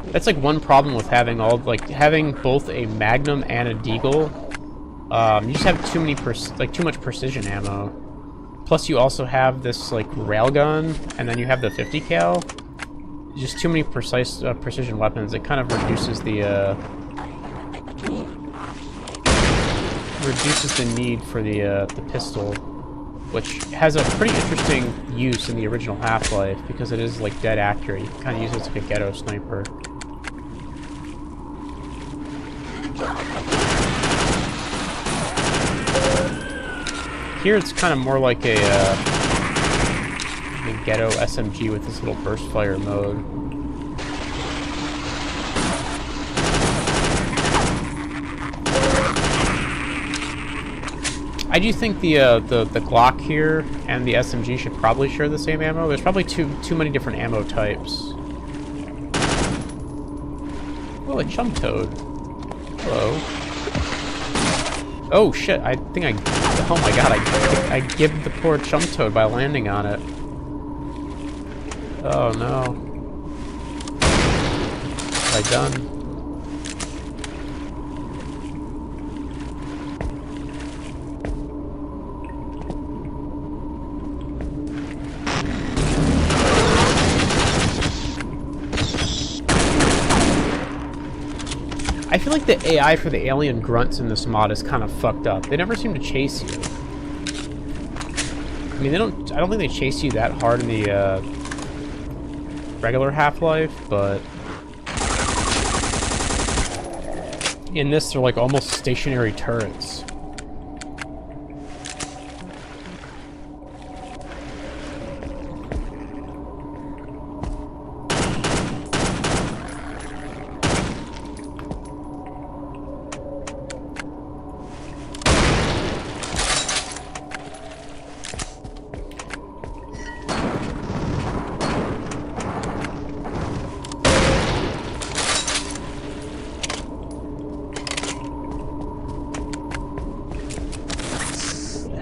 That's like one problem with having having both a Magnum and a Deagle. You just have too much precision ammo. Plus, you also have this like railgun, and then you have the 50 cal. Just too many precision weapons. It kind of reduces the need for the pistol, which has a pretty interesting use in the original Half-Life because it is like dead accurate. You can kind of use it as like a ghetto sniper. Here it's kind of more like a ghetto SMG with this little burst fire mode. I do think the Glock here and the SMG should probably share the same ammo. There's probably too many different ammo types. Oh, a chum toad. Hello. Oh shit! I think I. Oh my god! I gibbed the poor chum toad by landing on it. Oh no. What have I done? I feel like the AI for the alien grunts in this mod is kind of fucked up. They never seem to chase you. I mean, I don't think they chase you that hard in the regular Half-Life, but in this they're like almost stationary turrets.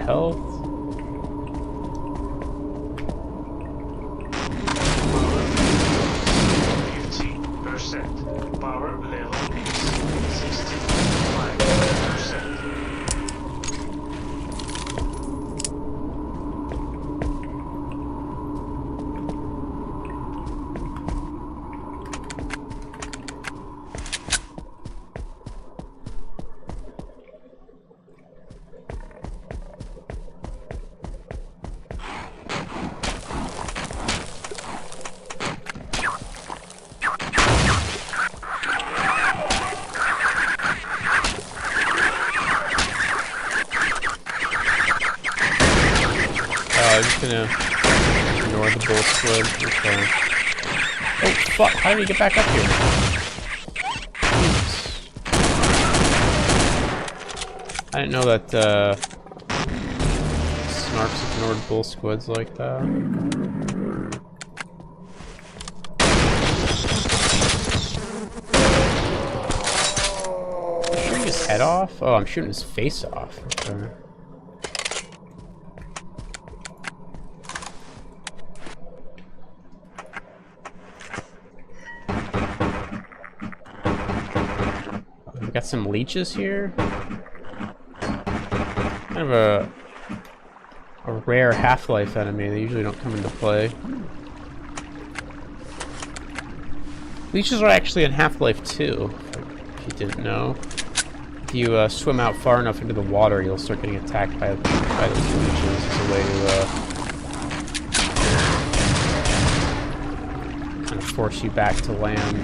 health. Power level is 65%. I'm just gonna ignore the bull squid. Okay. Oh fuck! How did he get back up here? Jesus. I didn't know that Snarks ignored bull squids like that. Shooting his head off? Oh, I'm shooting his face off. Okay. Got some leeches here. Kind of a rare Half-Life enemy. They usually don't come into play. Leeches are actually in Half-Life 2, if you didn't know. If you swim out far enough into the water, you'll start getting attacked by those leeches as a way to kind of force you back to land.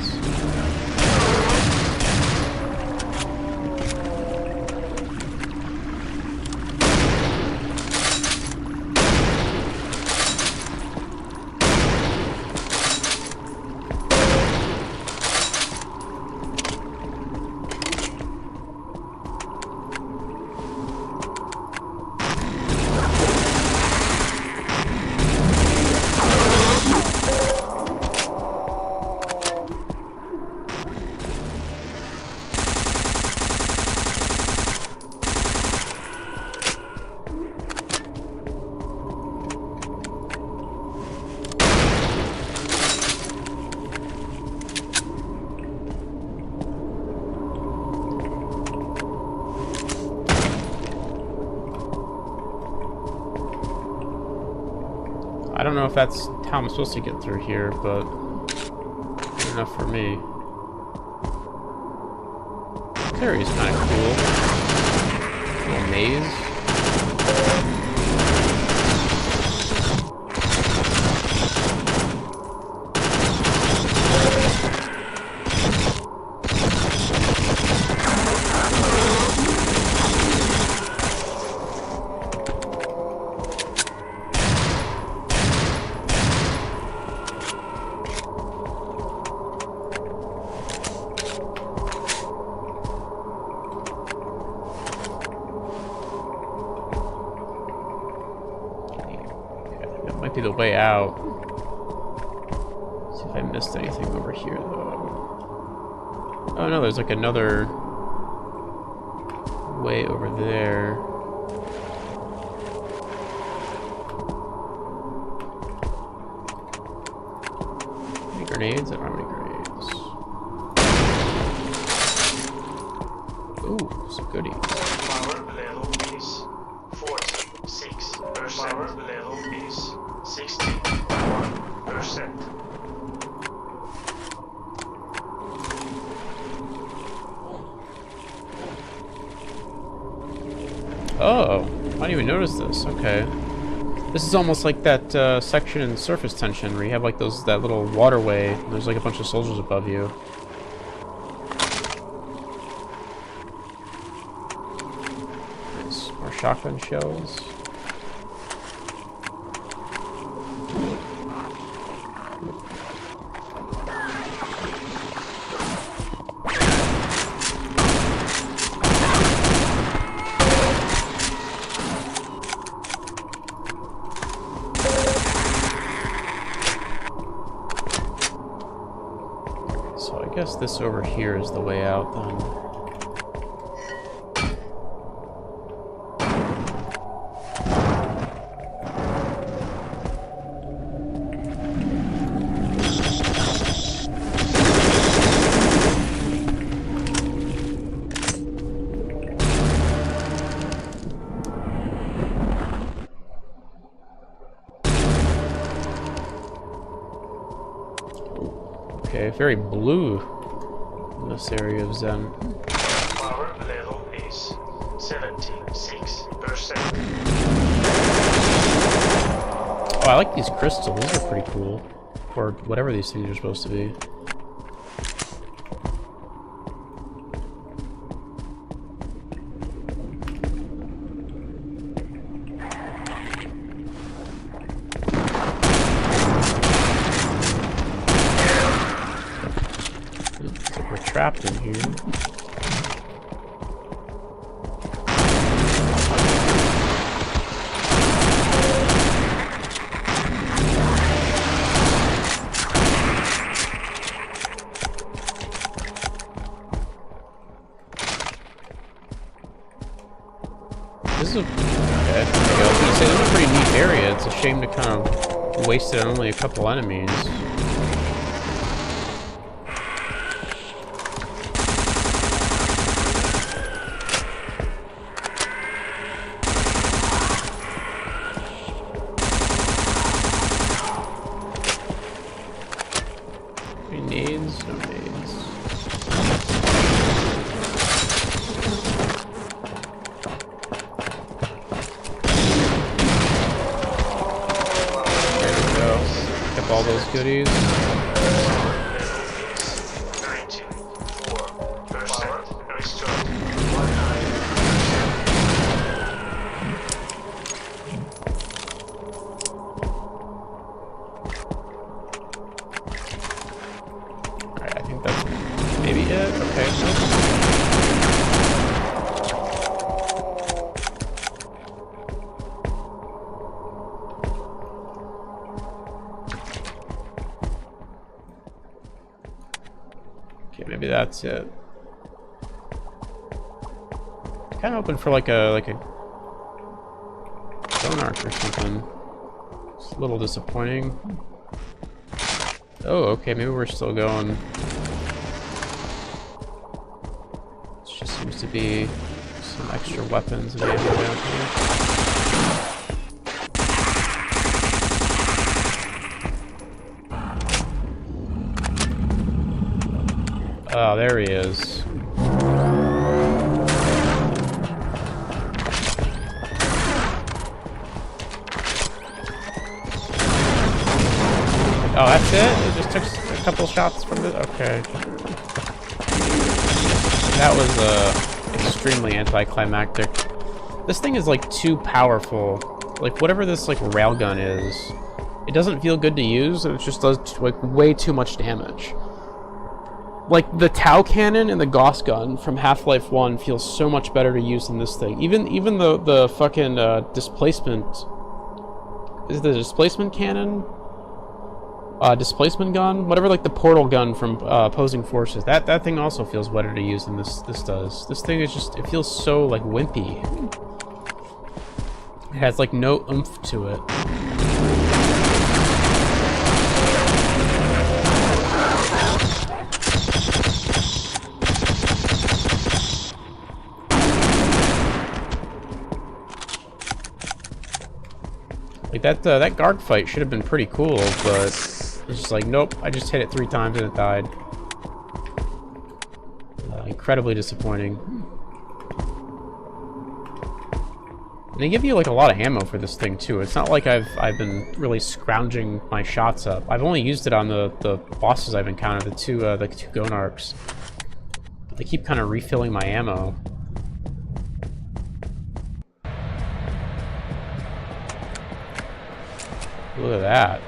I don't know if that's how I'm supposed to get through here, but good enough for me. This area's kind of cool. Little maze. Might be the way out. See if I missed anything over here, though. Oh no, there's like another way over there. Any grenades? I don't have any grenades. Ooh, some goodies. Power level is 46%. Power level is 61%. Oh, I didn't even notice this. Okay. This is almost like that section in Surface Tension where you have like that little waterway and there's like a bunch of soldiers above you. Nice. More shotgun shells. So I guess this over here is the way out then. Okay, very blue in this area of Zen. Power level is 76%. Oh, I like these crystals. These are pretty cool. Or whatever these things are supposed to be. Looks like we're trapped in here. This is a, okay, there we go. I was gonna say, this is a pretty neat area. It's a shame to kind of waste it on only a couple enemies. Any nades? No nades. All those goodies. Power level is 94%. Restored 100%. Alright, I think that's maybe it. Okay. Okay, maybe that's it. Kind of hoping for like a stone arc or something. It's a little disappointing. Oh, okay, maybe we're still going. It just seems to be some extra weapons and ammo down here. Oh, there he is. Oh, that's it? It just took a couple shots from it? Okay. That was extremely anticlimactic. This thing is like too powerful. Like whatever this like railgun is, it doesn't feel good to use, and it just does like way too much damage. Like, the Tau Cannon and the Gauss Gun from Half-Life 1 feels so much better to use than this thing. Even the fucking displacement... Is it the displacement cannon? Displacement gun? Whatever, like the portal gun from Opposing Forces. That thing also feels better to use than this does. This thing is just... It feels so, like, wimpy. It has, like, no oomph to it. Like that guard fight should have been pretty cool, but it's just like, nope, I just hit it 3 times and it died. Incredibly disappointing. And they give you like a lot of ammo for this thing too. It's not like I've been really scrounging my shots up. I've only used it on the bosses I've encountered, the two Gonarchs. They keep kind of refilling my ammo. Look at that.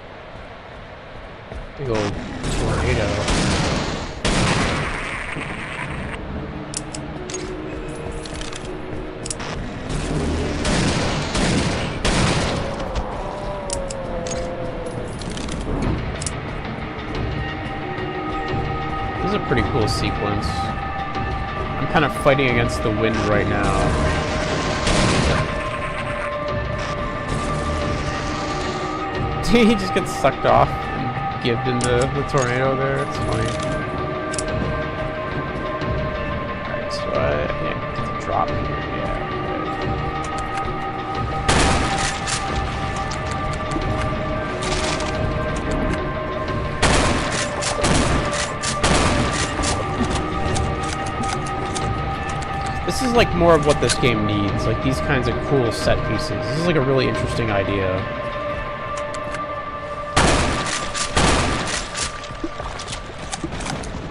Big old tornado. This is a pretty cool sequence. I'm kind of fighting against the wind right now. He just gets sucked off and gibbed into the tornado there. It's funny. Alright, so I think I get to drop here. Yeah. is like more of what this game needs, like these kinds of cool set pieces. This is like a really interesting idea.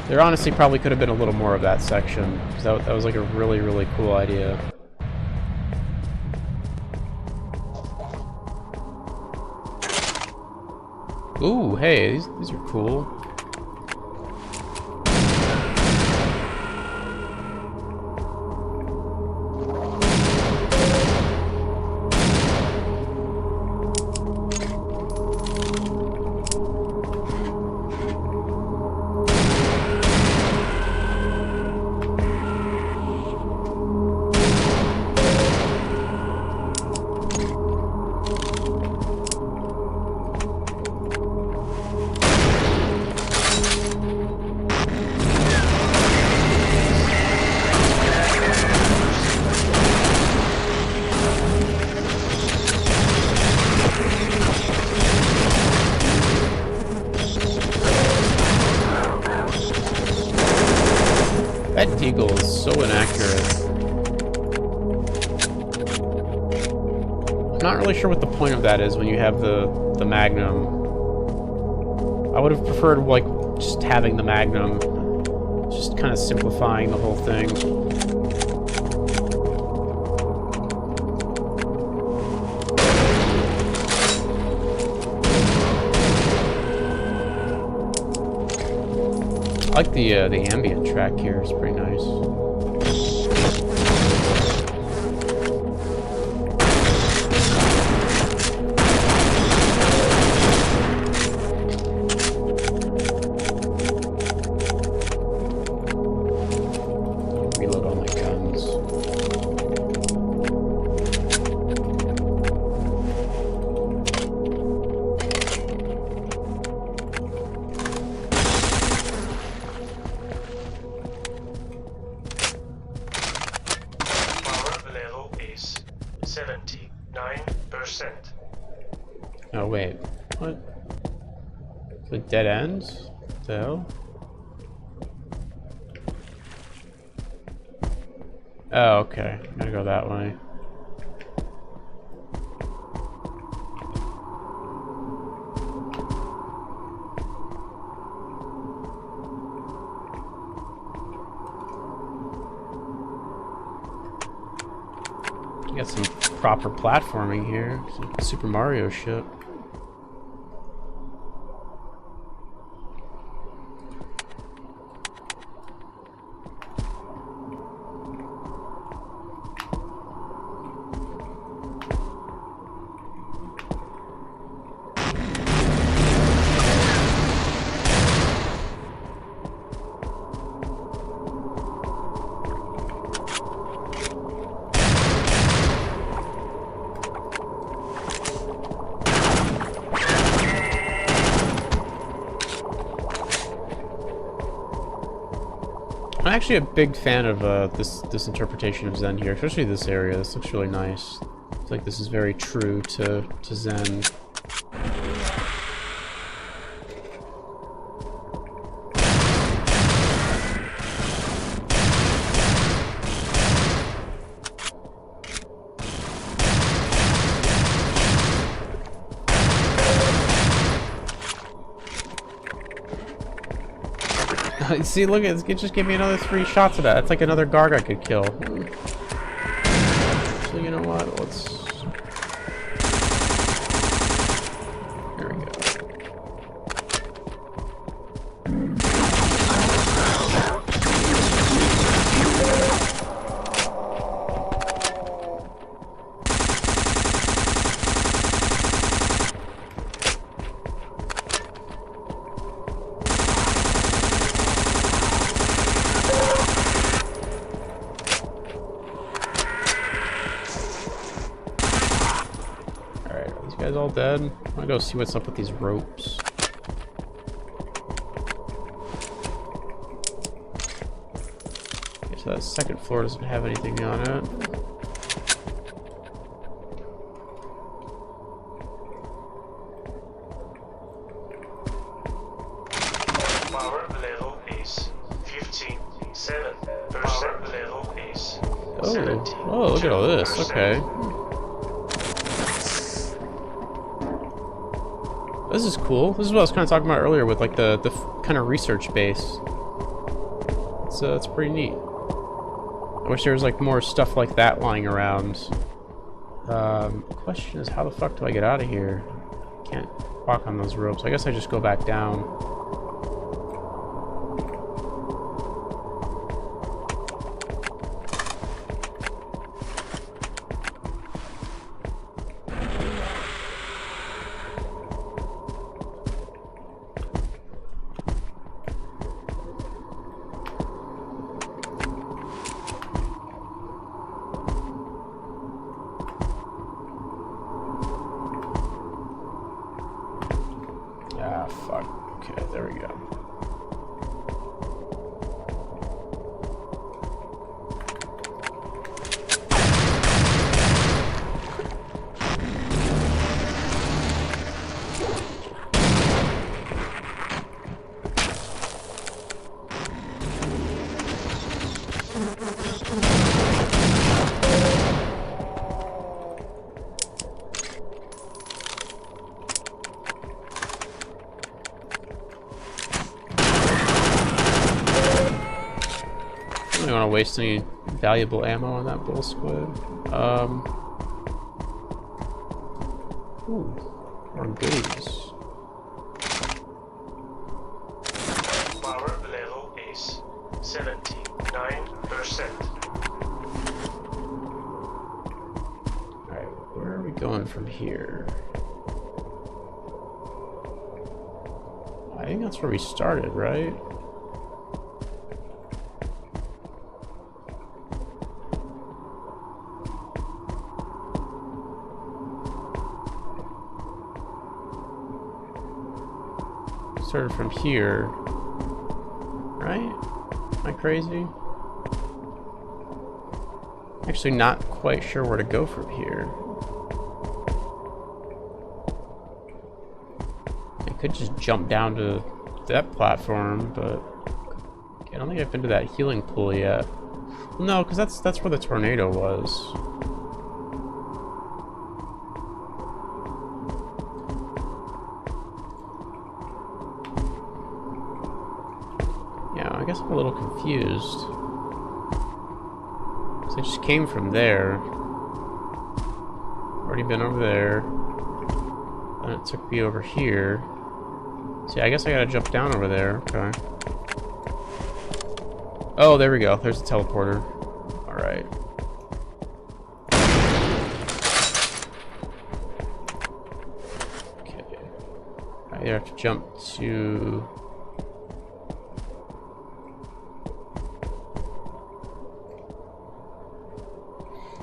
There honestly probably could have been a little more of that section, because that was like a really, really cool idea. Ooh, hey, these are cool. That deagle is so inaccurate. I'm not really sure what the point of that is when you have the Magnum. I would have preferred, like, just having the Magnum. Just kind of simplifying the whole thing. I like the ambient track here, it's pretty nice. Reload all my guns. Power level is 79%. Oh wait, what? The dead ends? What the hell? Oh, okay. Gotta go that way. You got some proper platforming here. Some Super Mario shit. I'm actually a big fan of this interpretation of Zen here, especially this area. This looks really nice. It's like this is very true to Zen. See, look, it just gave me another 3 shots of that. That's like another Garg I could kill. So you know what? Let's... There we go. Guys all dead? I'm gonna go see what's up with these ropes. Okay, so that second floor doesn't have anything on it. Power level is 57%. Power level is Oh. Oh, look at all this. Okay. This is cool. This is what I was kind of talking about earlier with like the kind of research base. It's pretty neat. I wish there was like more stuff like that lying around. Question is, how the fuck do I get out of here? Can't walk on those ropes. I guess I just go back down. Ah, fuck. Okay, there we go. I don't want to waste any valuable ammo on that bull squid. Ooh, more goodies. Power level is 79%. Alright, where are we going from here? I think that's where we started, right? Started from here, right? Am I crazy? Actually, not quite sure where to go from here. I could just jump down to that platform, but I don't think I've been to that healing pool yet. No, because that's where the tornado was. I guess I'm a little confused. So I just came from there. Already been over there. And it took me over here. See, I guess I gotta jump down over there. Okay. Oh, there we go. There's the teleporter. Alright. Okay. I either have to jump to...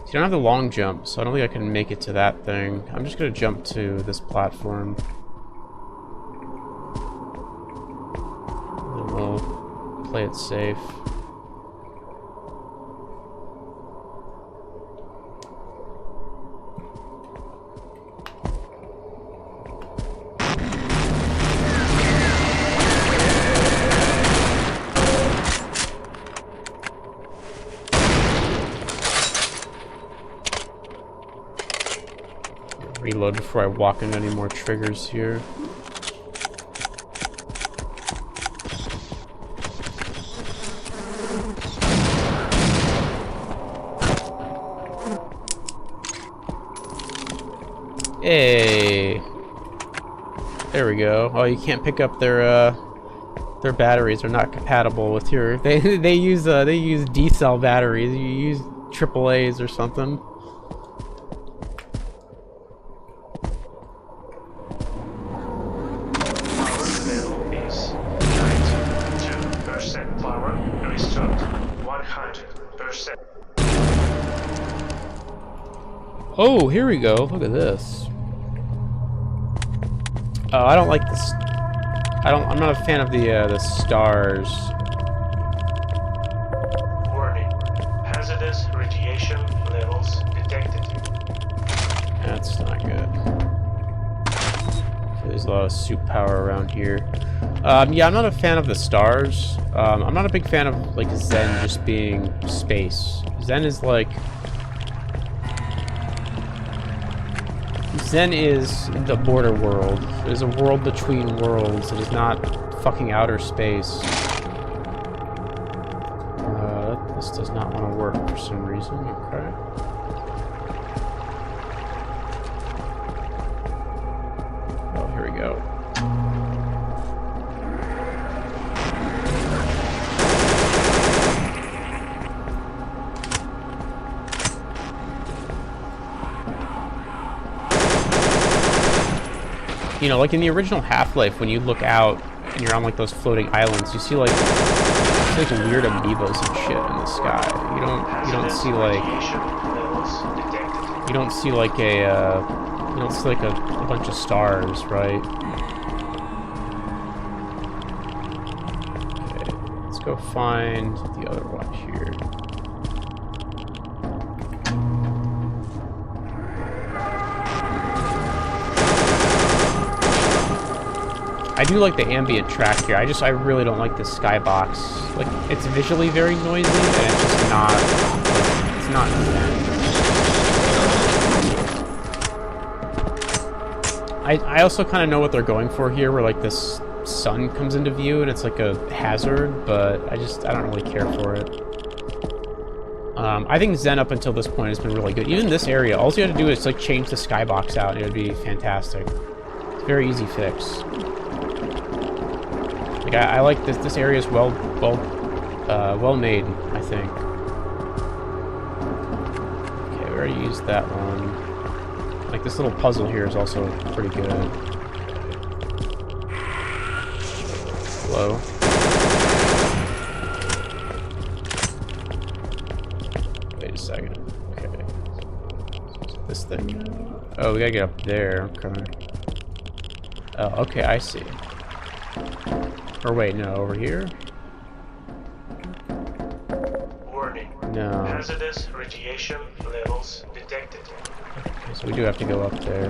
You don't have the long jump, so I don't think I can make it to that thing. I'm just gonna jump to this platform. And we'll play it safe. Reload before I walk into any more triggers here. Hey, there we go. Oh, you can't pick up their batteries are not compatible with your. They use D cell batteries. You use AAA's or something. Oh, here we go. Look at this. Oh, I don't like this. I'm not a fan of the stars. Warning. Hazardous radiation levels detected. That's not good. There's a lot of soup power around here. Yeah, I'm not a fan of the stars. I'm not a big fan of like Zen just being space. Zen is like Zen is the border world. It is a world between worlds. It is not fucking outer space. This does not want to work for some reason. Okay. Oh, here we go. You know, like in the original Half-Life, when you look out and you're on like those floating islands, you see like weird amoebas and shit in the sky. You don't see like a bunch of stars, right? Okay, let's go find the other one here. I do like the ambient track here. I really don't like the skybox. Like, it's visually very noisy, and it's just not, like, it's not zen. I also kind of know what they're going for here, where like this sun comes into view and it's like a hazard, but I don't really care for it. I think Zen up until this point has been really good. Even this area, all you have to do is like change the skybox out and it would be fantastic. It's a very easy fix. Like, I like this. This area is well made, I think. Okay, we already used that one. Like, this little puzzle here is also pretty good. Hello. Wait a second. Okay. This thing. Oh, we gotta get up there. Okay. Oh, okay, I see. Or wait, no, over here? Warning. No. Hazardous radiation levels detected. Okay, so we do have to go up there.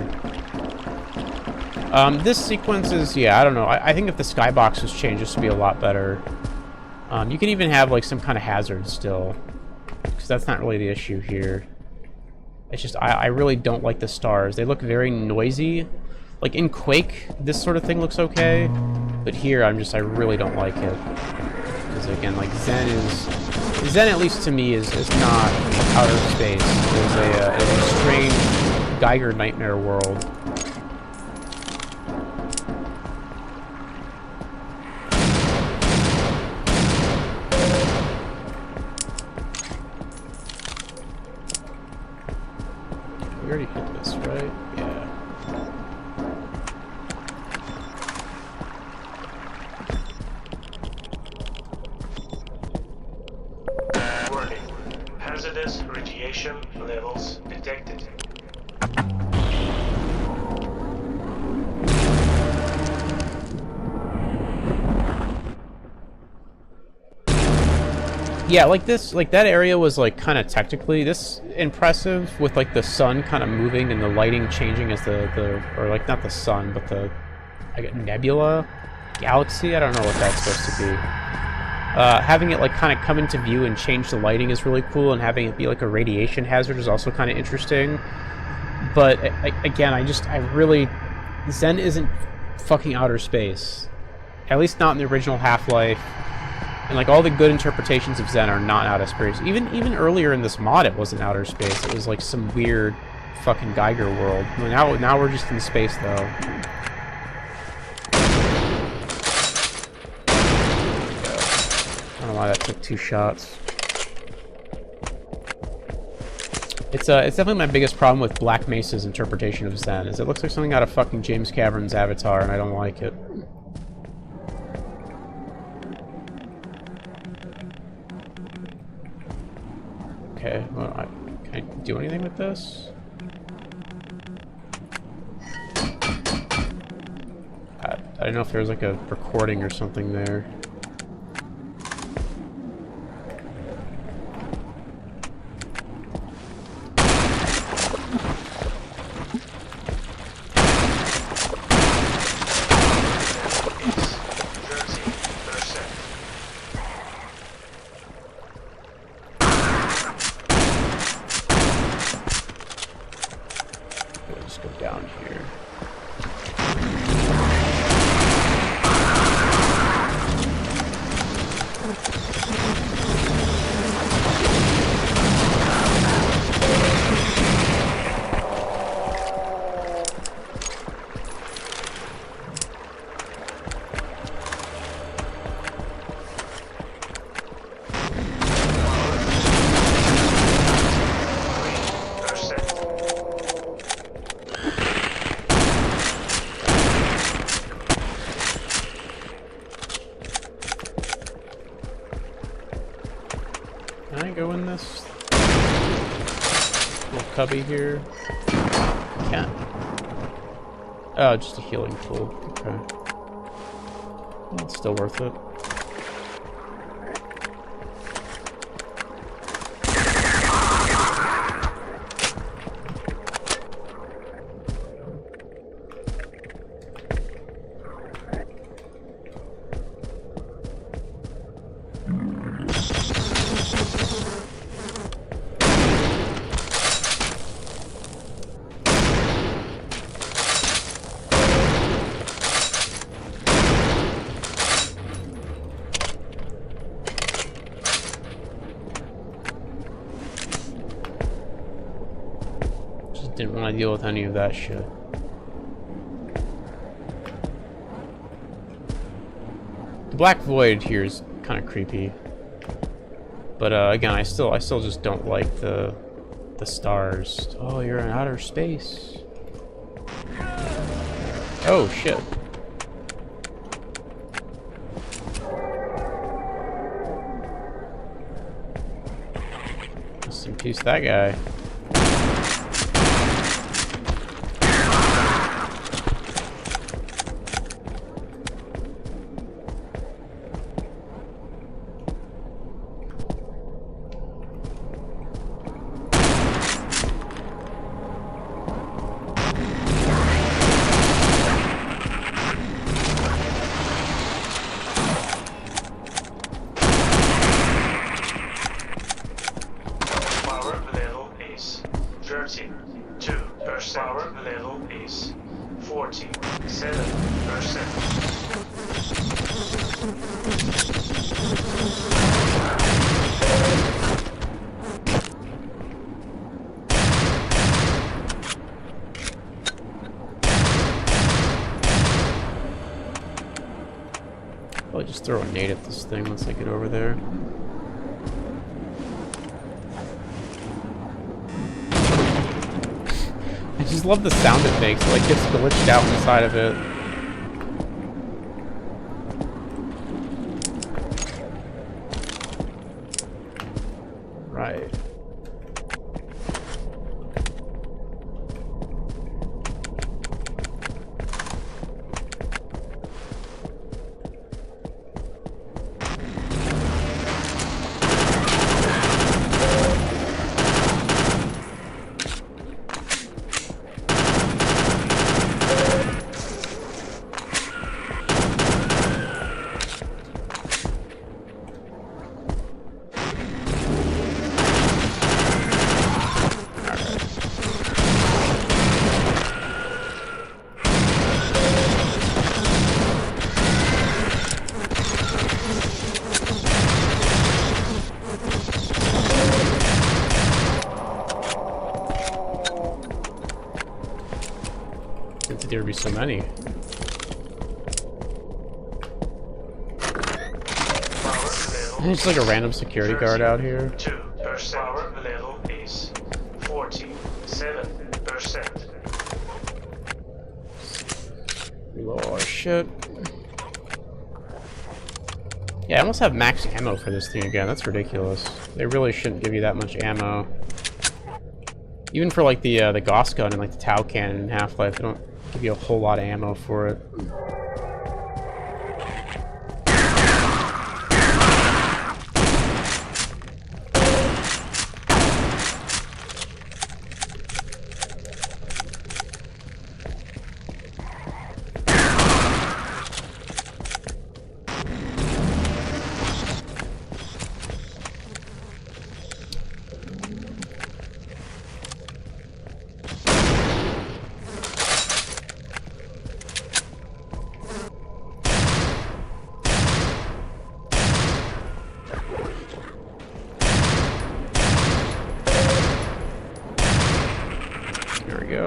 This sequence is, yeah, I don't know. I think if the skybox was changed, this would be a lot better. You can even have, like, some kind of hazard still. Because that's not really the issue here. It's just, I really don't like the stars. They look very noisy. Like, in Quake, this sort of thing looks okay. But here, I really don't like it. Because again, like, Zen, at least to me, is not outer space. It is a strange Geiger nightmare world. We already hit this, right? Yeah. Hazardous radiation levels detected. Yeah, like this, like that area was like kind of technically this impressive with like the sun kind of moving and the lighting changing as or like not the sun, but the nebula, galaxy. I don't know what that's supposed to be. Having it like kind of come into view and change the lighting is really cool, and having it be like a radiation hazard is also kind of interesting. But again, Zen isn't fucking outer space. At least not in the original Half-Life. And like all the good interpretations of Zen are not outer space. Even earlier in this mod, it wasn't outer space. It was like some weird fucking Geiger world. Now we're just in space though. I don't know why that took 2 shots. It's definitely my biggest problem with Black Mesa's interpretation of Zen, is it looks like something out of fucking James Cameron's Avatar, and I don't like it. Okay, well, can I do anything with this? I don't know if there's like a recording or something there. Just go down here. Can I go in this little cubby here? Can't. Oh, just a healing tool. Okay. Well, it's still worth it. Didn't want to deal with any of that shit. The Black Void here is kind of creepy, but again, I still just don't like the stars. Oh, you're in outer space. Oh shit. Rest in peace, that guy. Power level is 47%. I'll just throw a nade at this thing once I get over there. I just love the sound it makes. It like gets glitched out inside of it. Right. There would be so many. It's like a random security guard out here. 2% power level is 47%. Reload all our shit. Yeah, I almost have max ammo for this thing again. That's ridiculous. They really shouldn't give you that much ammo. Even for like the Gauss gun and like the Tau cannon in Half-Life, they don't give you a whole lot of ammo for it.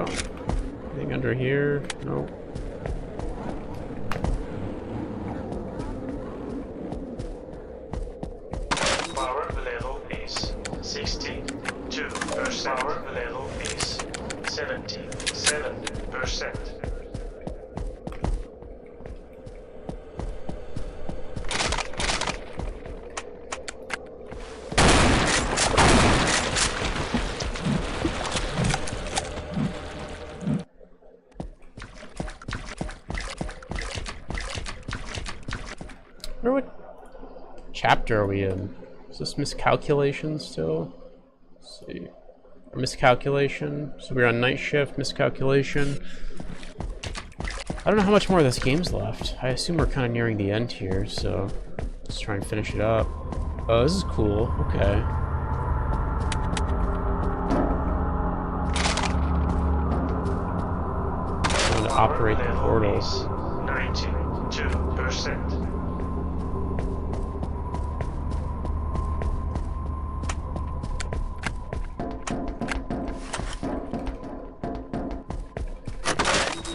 go. Anything under here? Nope. Power level is 62%. Power level is 77%. What chapter are we in? Is this miscalculation still? Let's see. Or miscalculation. So we're on night shift, miscalculation. I don't know how much more of this game's left. I assume we're kind of nearing the end here, so let's try and finish it up. Oh, this is cool. Okay. Trying to operate the portal. 92%.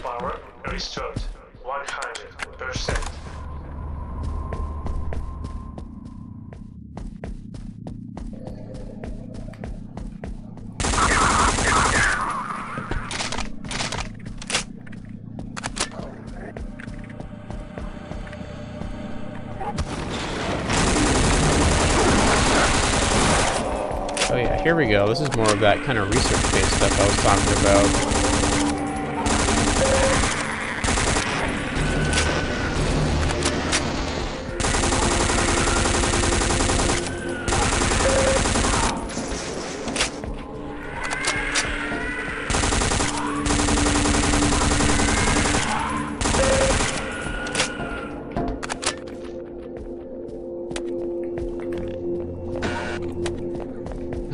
Power restored 100%. Oh yeah, here we go. This is more of that kind of research-based stuff I was talking about.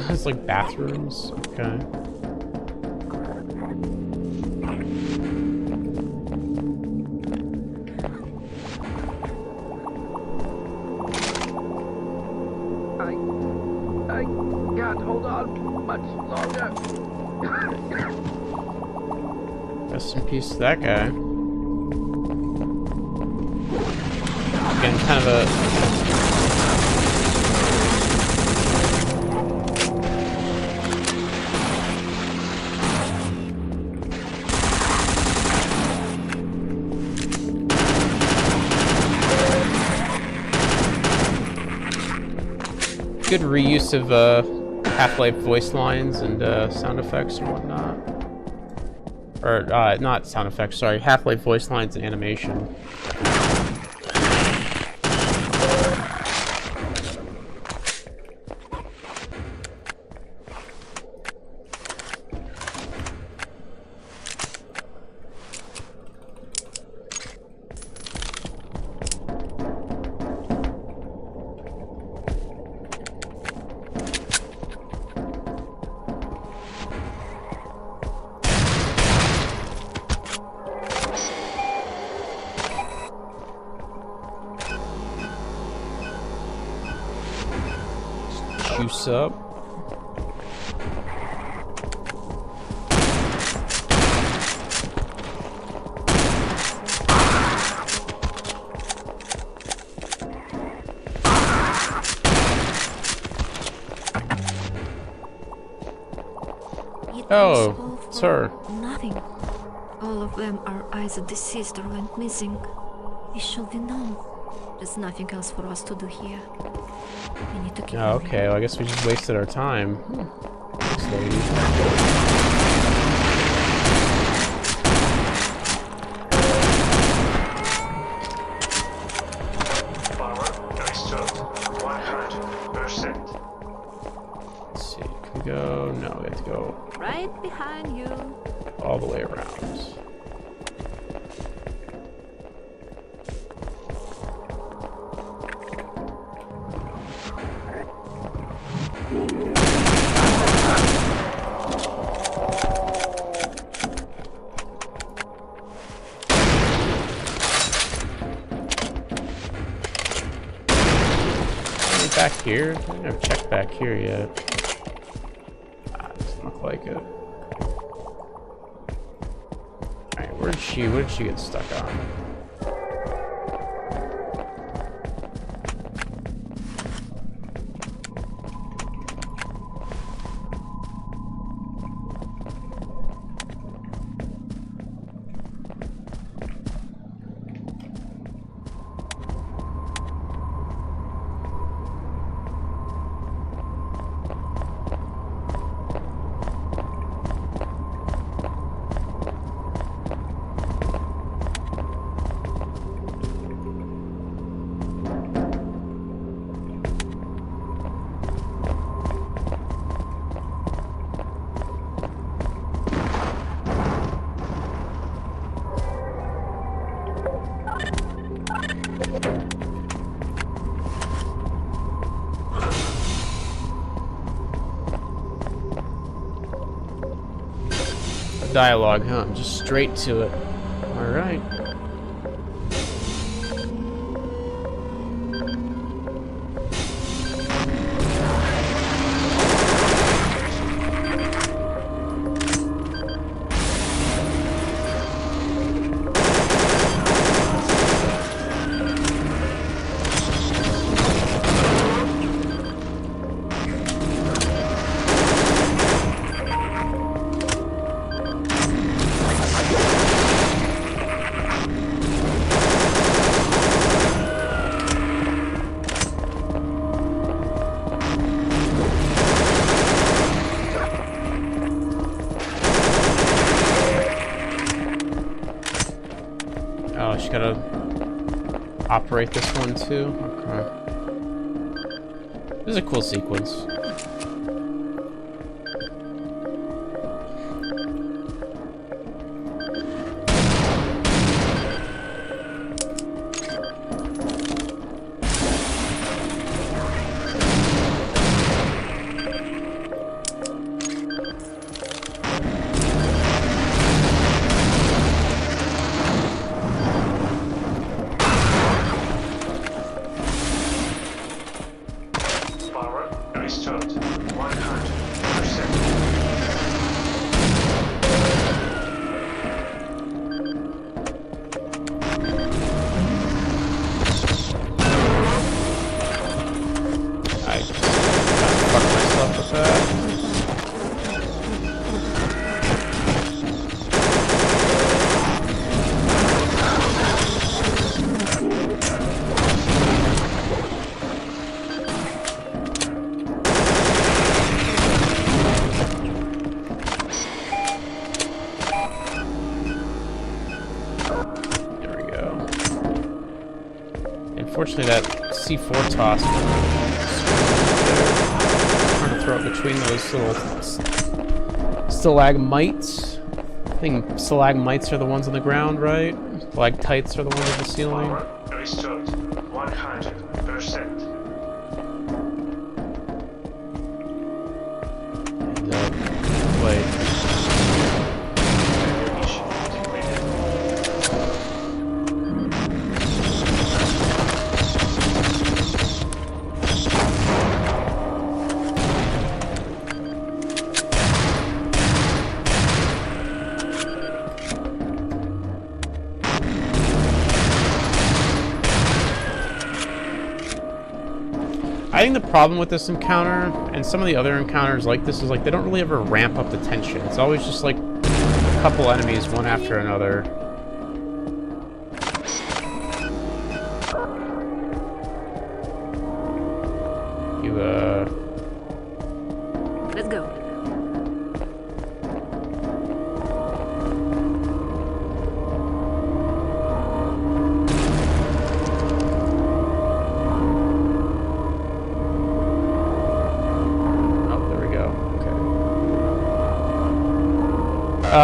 It's like bathrooms. Okay. I can't hold on much longer. Rest in peace to that guy. Again, kind of a good reuse of Half-Life voice lines and sound effects and whatnot. Or, not sound effects, sorry. Half-Life voice lines and animation. Juice up. Oh, sir. Nothing. All of them are either deceased or went missing. It should be known. There's nothing else for us to do here. We need to keep Oh, moving. okay. Well, I guess we just wasted our time. Thanks, lady. Power restored 100%. Let's see. Can we go? No, we have to go Right behind you. all the way around. Back here? I haven't checked back here yet. Ah, doesn't look like it. What did she get stuck on? Dialogue, huh? Just straight to it. Alright. Oh, she gotta operate this one too? Okay. This is a cool sequence. Restored 100%. I fucked myself with that. Unfortunately, that C4 toss. Trying to throw it between those little stalagmites. I think stalagmites are the ones on the ground, right? Stalactites are the ones on the ceiling. Power restored 100%. Wait. I think the problem with this encounter, and some of the other encounters like this, is like they don't really ever ramp up the tension. It's always just like a couple enemies, one after another. Let's go.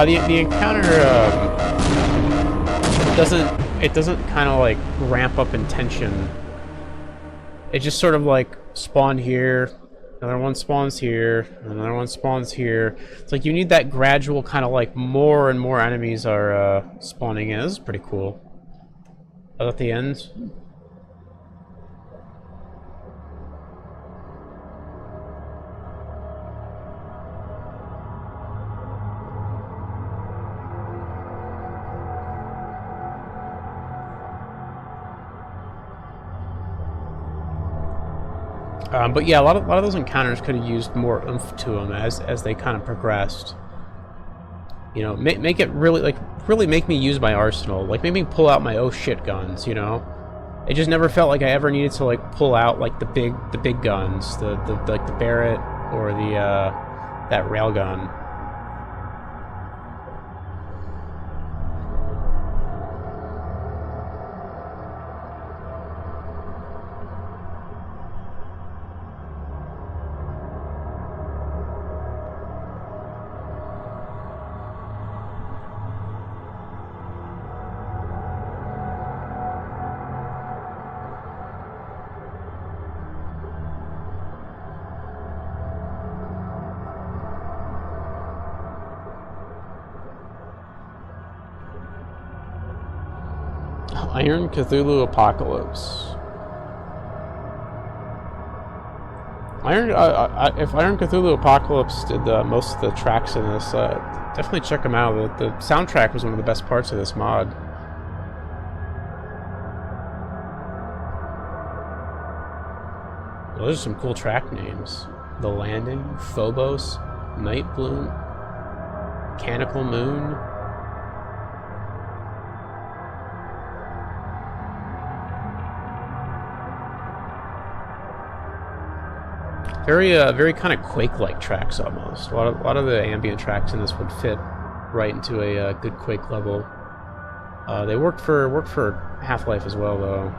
The encounter doesn't kind of like ramp up in tension. It just sort of like spawn here, another one spawns here, another one spawns here. It's like you need that gradual kind of like more and more enemies are spawning in. This is pretty cool. Oh, at the end. But yeah, a lot of those encounters could have used more oomph to them as they kind of progressed. You know, make it really make me use my arsenal. Like, make me pull out my oh shit guns, you know? It just never felt like I ever needed to, like, pull out, like, the big guns. Like, the Barrett or the, that railgun. Iron Cthulhu Apocalypse. If Iron Cthulhu Apocalypse did most of the tracks in this, definitely check them out. The soundtrack was one of the best parts of this mod. Well, those are some cool track names. The Landing, Phobos, Night Bloom, Mechanical Moon. Very kind of Quake-like tracks almost. A lot of the ambient tracks in this would fit right into a good Quake level. They work for Half-Life as well, though.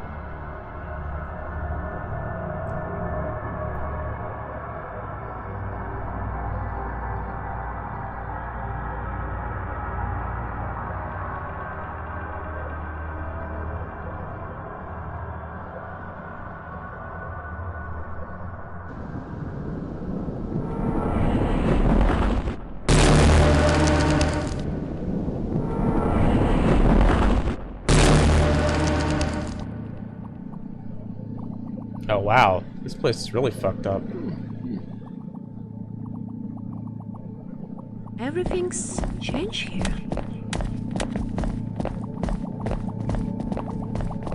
Oh wow, this place is really fucked up. Everything's changed here.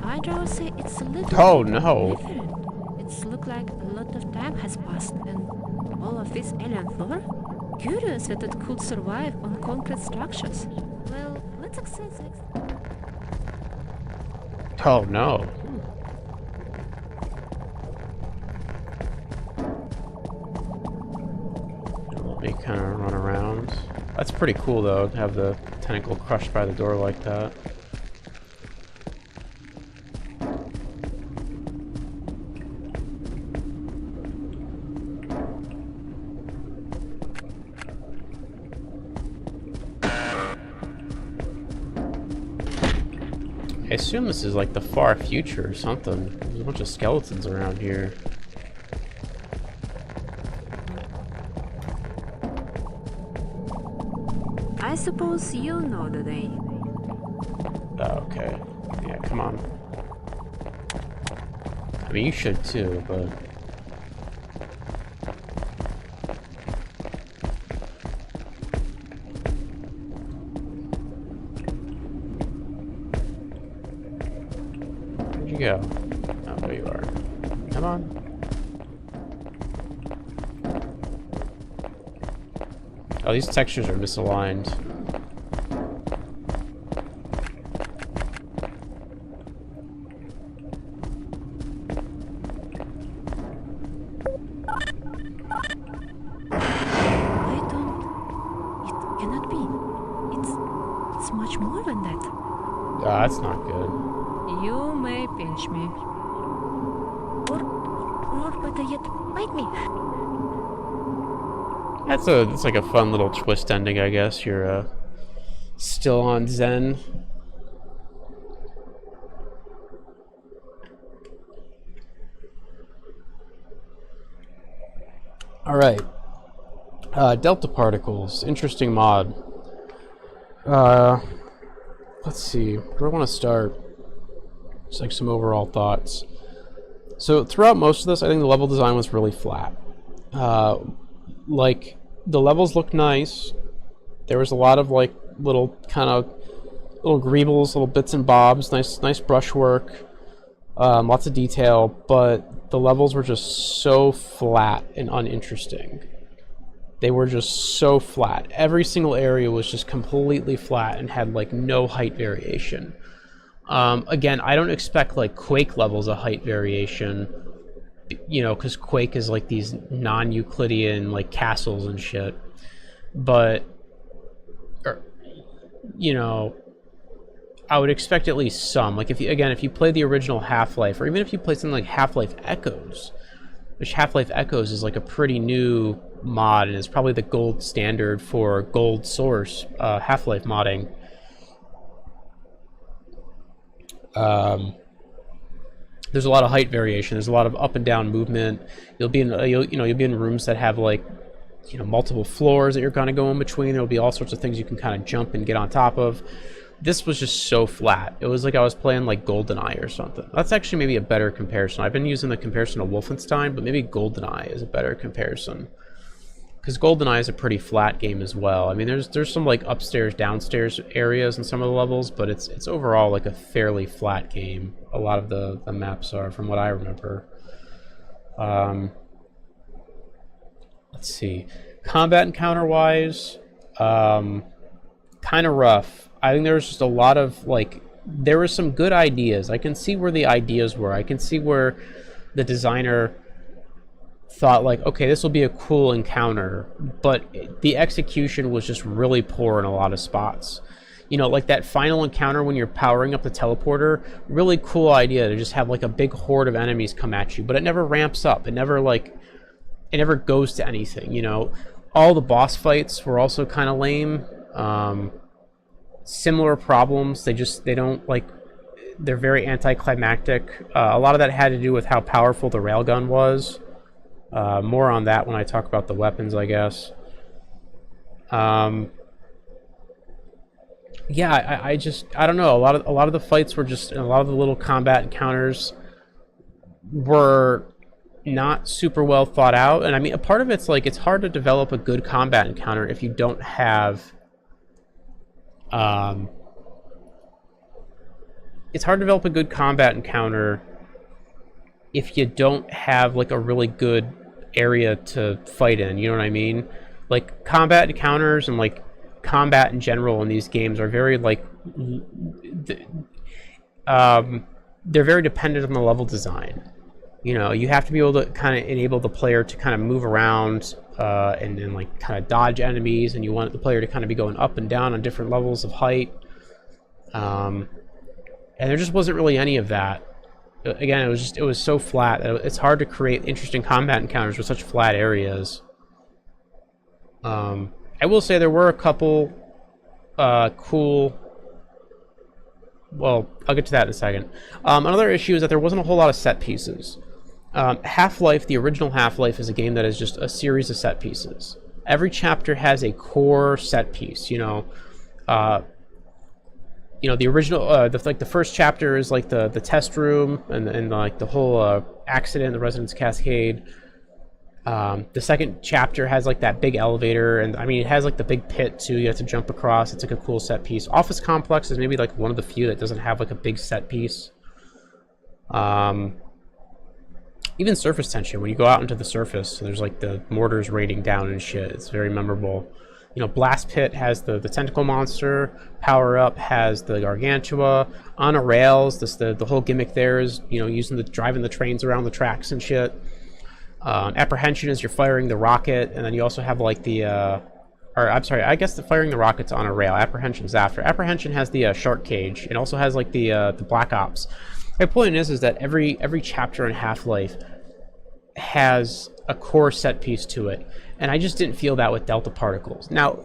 I'd rather say it's a little Oh no. different. It's look like a lot of time has passed and all of this alien flora? Curious that it could survive on concrete structures. Well, let's access it. Oh no. Let me kind of run around. That's pretty cool though, to have the tentacle crushed by the door like that. I assume this is like the far future or something. There's a bunch of skeletons around here. I suppose you'll know the day. Oh, okay. Yeah, come on. I mean, you should too, but... Where'd you go? Oh, there you are. Come on. Oh, these textures are misaligned. It cannot be. It's much more than that. Ah, that's not good. You may pinch me. Or better yet, bite me. That's like a fun little twist ending, I guess. You're still on Zen. All right. Delta particles, interesting mod. Let's see, where do I want to start? Just like some overall thoughts. So throughout most of this, I think the level design was really flat. Like, the levels looked nice. There was a lot of like little kind of little greebles, little bits and bobs, nice brushwork. lots of detail, but the levels were just so flat and uninteresting. They were just so flat. Every single area was just completely flat and had like no height variation. Again, I don't expect like Quake levels of height variation, you know, because Quake is like these non-Euclidean like castles and shit. But, you know, I would expect at least some. Like if you play the original Half-Life, or even if you play something like Half-Life Echoes, which Half-Life Echoes is like a pretty new mod and is probably the gold standard for gold source Half-Life modding. There's a lot of height variation. There's a lot of up and down movement. You'll be in you'll be in rooms that have like, you know, multiple floors that you're kind of going between. There'll be all sorts of things you can kind of jump and get on top of. This was just so flat. It was like I was playing like GoldenEye or something. That's actually maybe a better comparison. I've been using the comparison of Wolfenstein, but maybe GoldenEye is a better comparison. Because GoldenEye is a pretty flat game as well. I mean, there's some like upstairs, downstairs areas in some of the levels, but it's overall like a fairly flat game. A lot of the maps are, from what I remember. Let's see. Combat encounter-wise, kind of rough. I think there was just a lot of, like, there were some good ideas. I can see where the ideas were. I can see where the designer thought, like, okay, this will be a cool encounter, but the execution was just really poor in a lot of spots. You know, like that final encounter when you're powering up the teleporter, really cool idea to just have, like, a big horde of enemies come at you, but it never ramps up. It never goes to anything, you know. All the boss fights were also kind of lame. Similar problems. They're very anticlimactic. A lot of that had to do with how powerful the railgun was. More on that when I talk about the weapons, I guess. Yeah, I don't know. A lot of the fights were just, and a lot of the little combat encounters were not super well thought out. And I mean, a part of it's like, it's hard to develop a good combat encounter if you don't have it's hard to develop a good combat encounter if you don't have like a really good area to fight in, you know what I mean? Like combat encounters and like combat in general in these games are very like they're very dependent on the level design. You know, you have to be able to kind of enable the player to kind of move around and like kind of dodge enemies, and you want the player to kind of be going up and down on different levels of height. And there just wasn't really any of that. Again, it was so flat. It's hard to create interesting combat encounters with such flat areas. I will say there were a couple cool... Well, I'll get to that in a second. Another issue is that there wasn't a whole lot of set pieces. Half-Life, the original Half-Life, is a game that is just a series of set pieces. Every chapter has a core set piece. You know, the original, the first chapter is like the test room and like the whole accident, the Residence Cascade. The second chapter has like that big elevator, and I mean, it has like the big pit too. You have to jump across. It's like a cool set piece. Office Complex is maybe like one of the few that doesn't have like a big set piece. Even Surface Tension, when you go out into the surface, there's like the mortars raining down and shit. It's very memorable. You know, Blast Pit has the tentacle monster. Power Up has the Gargantua. On a Rails, the whole gimmick there is, you know, driving the trains around the tracks and shit. Apprehension is you're firing the rocket, and then you also have like I guess the firing the rocket's on a rail. Apprehension's after. Apprehension has the shark cage. It also has like the Black Ops. My point is that every chapter in Half-Life has a core set piece to it, and I just didn't feel that with Delta Particles. Now,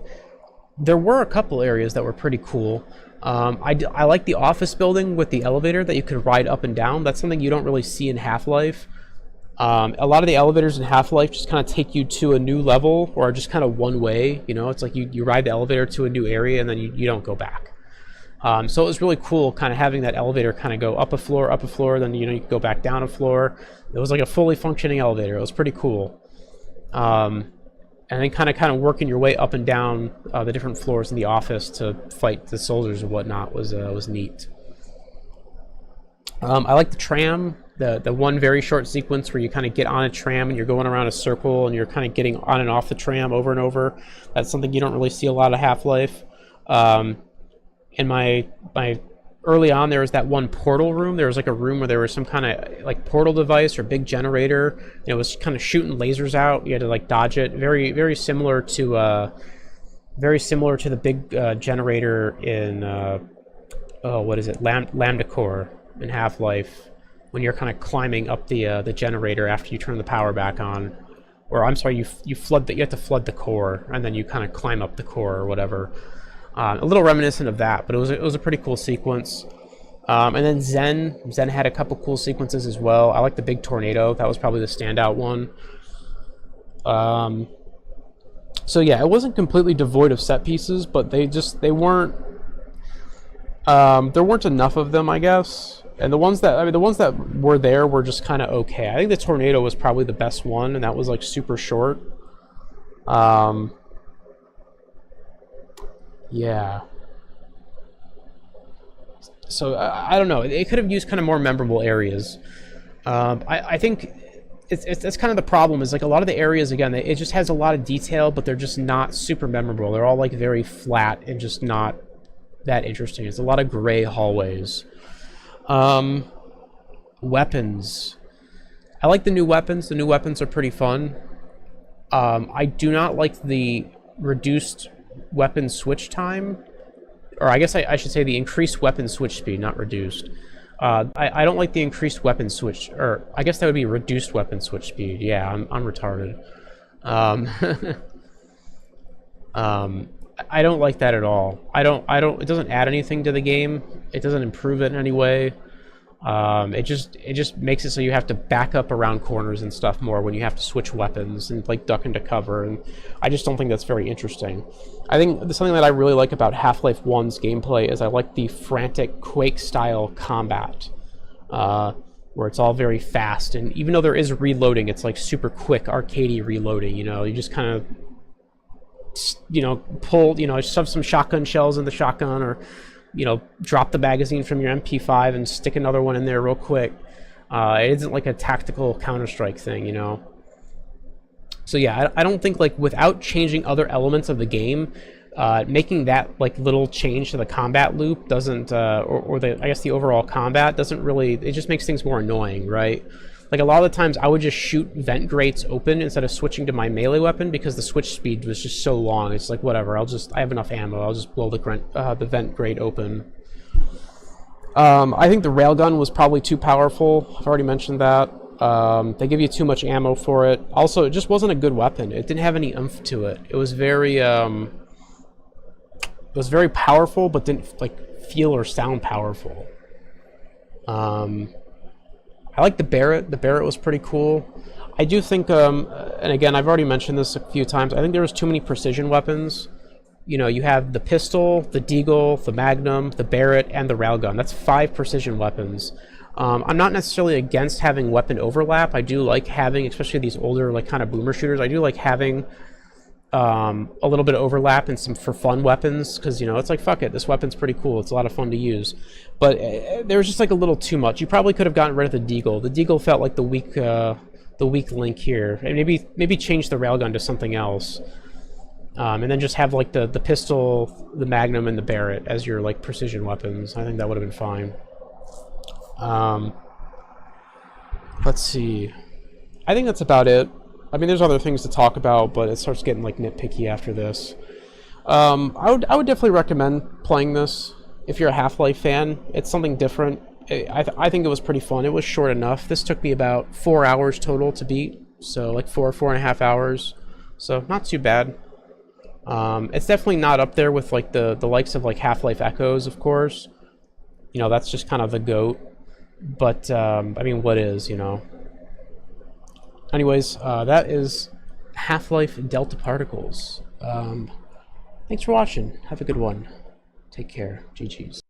there were a couple areas that were pretty cool. I like the office building with the elevator that you could ride up and down. That's something you don't really see in Half-Life. A lot of the elevators in Half-Life just kind of take you to a new level, or just kind of one way. You know, it's like you ride the elevator to a new area and then you don't go back. So it was really cool kind of having that elevator kind of go up a floor, then you can go back down a floor. It was like a fully functioning elevator. It was pretty cool. And then kind of working your way up and down the different floors in the office to fight the soldiers and whatnot was neat. I like the tram, the one very short sequence where you kind of get on a tram and you're going around a circle and you're kind of getting on and off the tram over and over. That's something you don't really see a lot of Half-Life. In my early on, there was that one portal room. There was like a room where there was some kind of like portal device or big generator. And it was kind of shooting lasers out. You had to like dodge it. Very similar to the big generator in what is it? Lambda Core in Half-Life, when you're kind of climbing up the generator after you turn the power back on. Or I'm sorry, you have to flood the core, and then you kind of climb up the core or whatever. A little reminiscent of that, but it was a pretty cool sequence. And then Zen had a couple cool sequences as well. I like the big tornado. That was probably the standout one. So yeah, it wasn't completely devoid of set pieces, but they weren't. There weren't enough of them, I guess. And the ones that were there were just kind of okay. I think the tornado was probably the best one, and that was like super short. Yeah. So I don't know. It could have used kind of more memorable areas. I think it's kind of the problem is like a lot of the areas, again, it just has a lot of detail, but they're just not super memorable. They're all like very flat and just not that interesting. It's a lot of gray hallways. Weapons. I like the new weapons. The new weapons are pretty fun. I do not like the reduced weapon switch time, or I guess I should say the increased weapon switch speed, not reduced. I don't like the increased weapon switch, or I guess that would be reduced weapon switch speed. Yeah, I'm retarded. I don't like that at all. It doesn't add anything to the game. It doesn't improve it in any way. It just makes it so you have to back up around corners and stuff more when you have to switch weapons and like duck into cover, and I just don't think that's very interesting. I think something that I really like about Half-Life 1's gameplay is I like the frantic Quake-style combat, where it's all very fast, and even though there is reloading, it's like super quick, arcadey reloading. You know, you just kind of pull, shove some shotgun shells in the shotgun, or drop the magazine from your MP5 and stick another one in there real quick. It isn't like a tactical Counter-Strike thing, So yeah, I don't think, like, without changing other elements of the game, making that like little change to the combat loop doesn't, or I guess the overall combat doesn't really. It just makes things more annoying, right? Like a lot of the times, I would just shoot vent grates open instead of switching to my melee weapon because the switch speed was just so long. It's like, whatever, I have enough ammo. I'll just blow the vent grate open. I think the railgun was probably too powerful. I've already mentioned that. They give you too much ammo for it. Also, it just wasn't a good weapon. It didn't have any oomph to it. It was very powerful, but didn't like feel or sound powerful. I like the Barrett. The Barrett was pretty cool. I do think, and again, I've already mentioned this a few times, I think there was too many precision weapons. You have the pistol, the Deagle, the Magnum, the Barrett, and the railgun. That's 5 precision weapons. I'm not necessarily against having weapon overlap. I do like having, especially these older, like, kind of boomer shooters, I do like having a little bit of overlap and some for fun weapons, because it's like, fuck it, this weapon's pretty cool, it's a lot of fun to use. But there was just like a little too much. You probably could have gotten rid of the Deagle. The Deagle felt like the weak link here, and maybe change the railgun to something else, and then just have like the pistol, the Magnum, and the Barrett as your like precision weapons. I think that would have been fine. Let's see, I think that's about it. I mean, there's other things to talk about, but it starts getting like nitpicky after this. I would definitely recommend playing this if you're a Half-Life fan. It's something different. I think it was pretty fun. It was short enough. This took me about 4 hours total to beat, so like 4.5 hours. So not too bad. It's definitely not up there with like the likes of like Half-Life Echoes, of course. That's just kind of the GOAT. But I mean, what is, Anyways, that is Half-Life Delta Particles. Thanks for watching. Have a good one. Take care. GG's.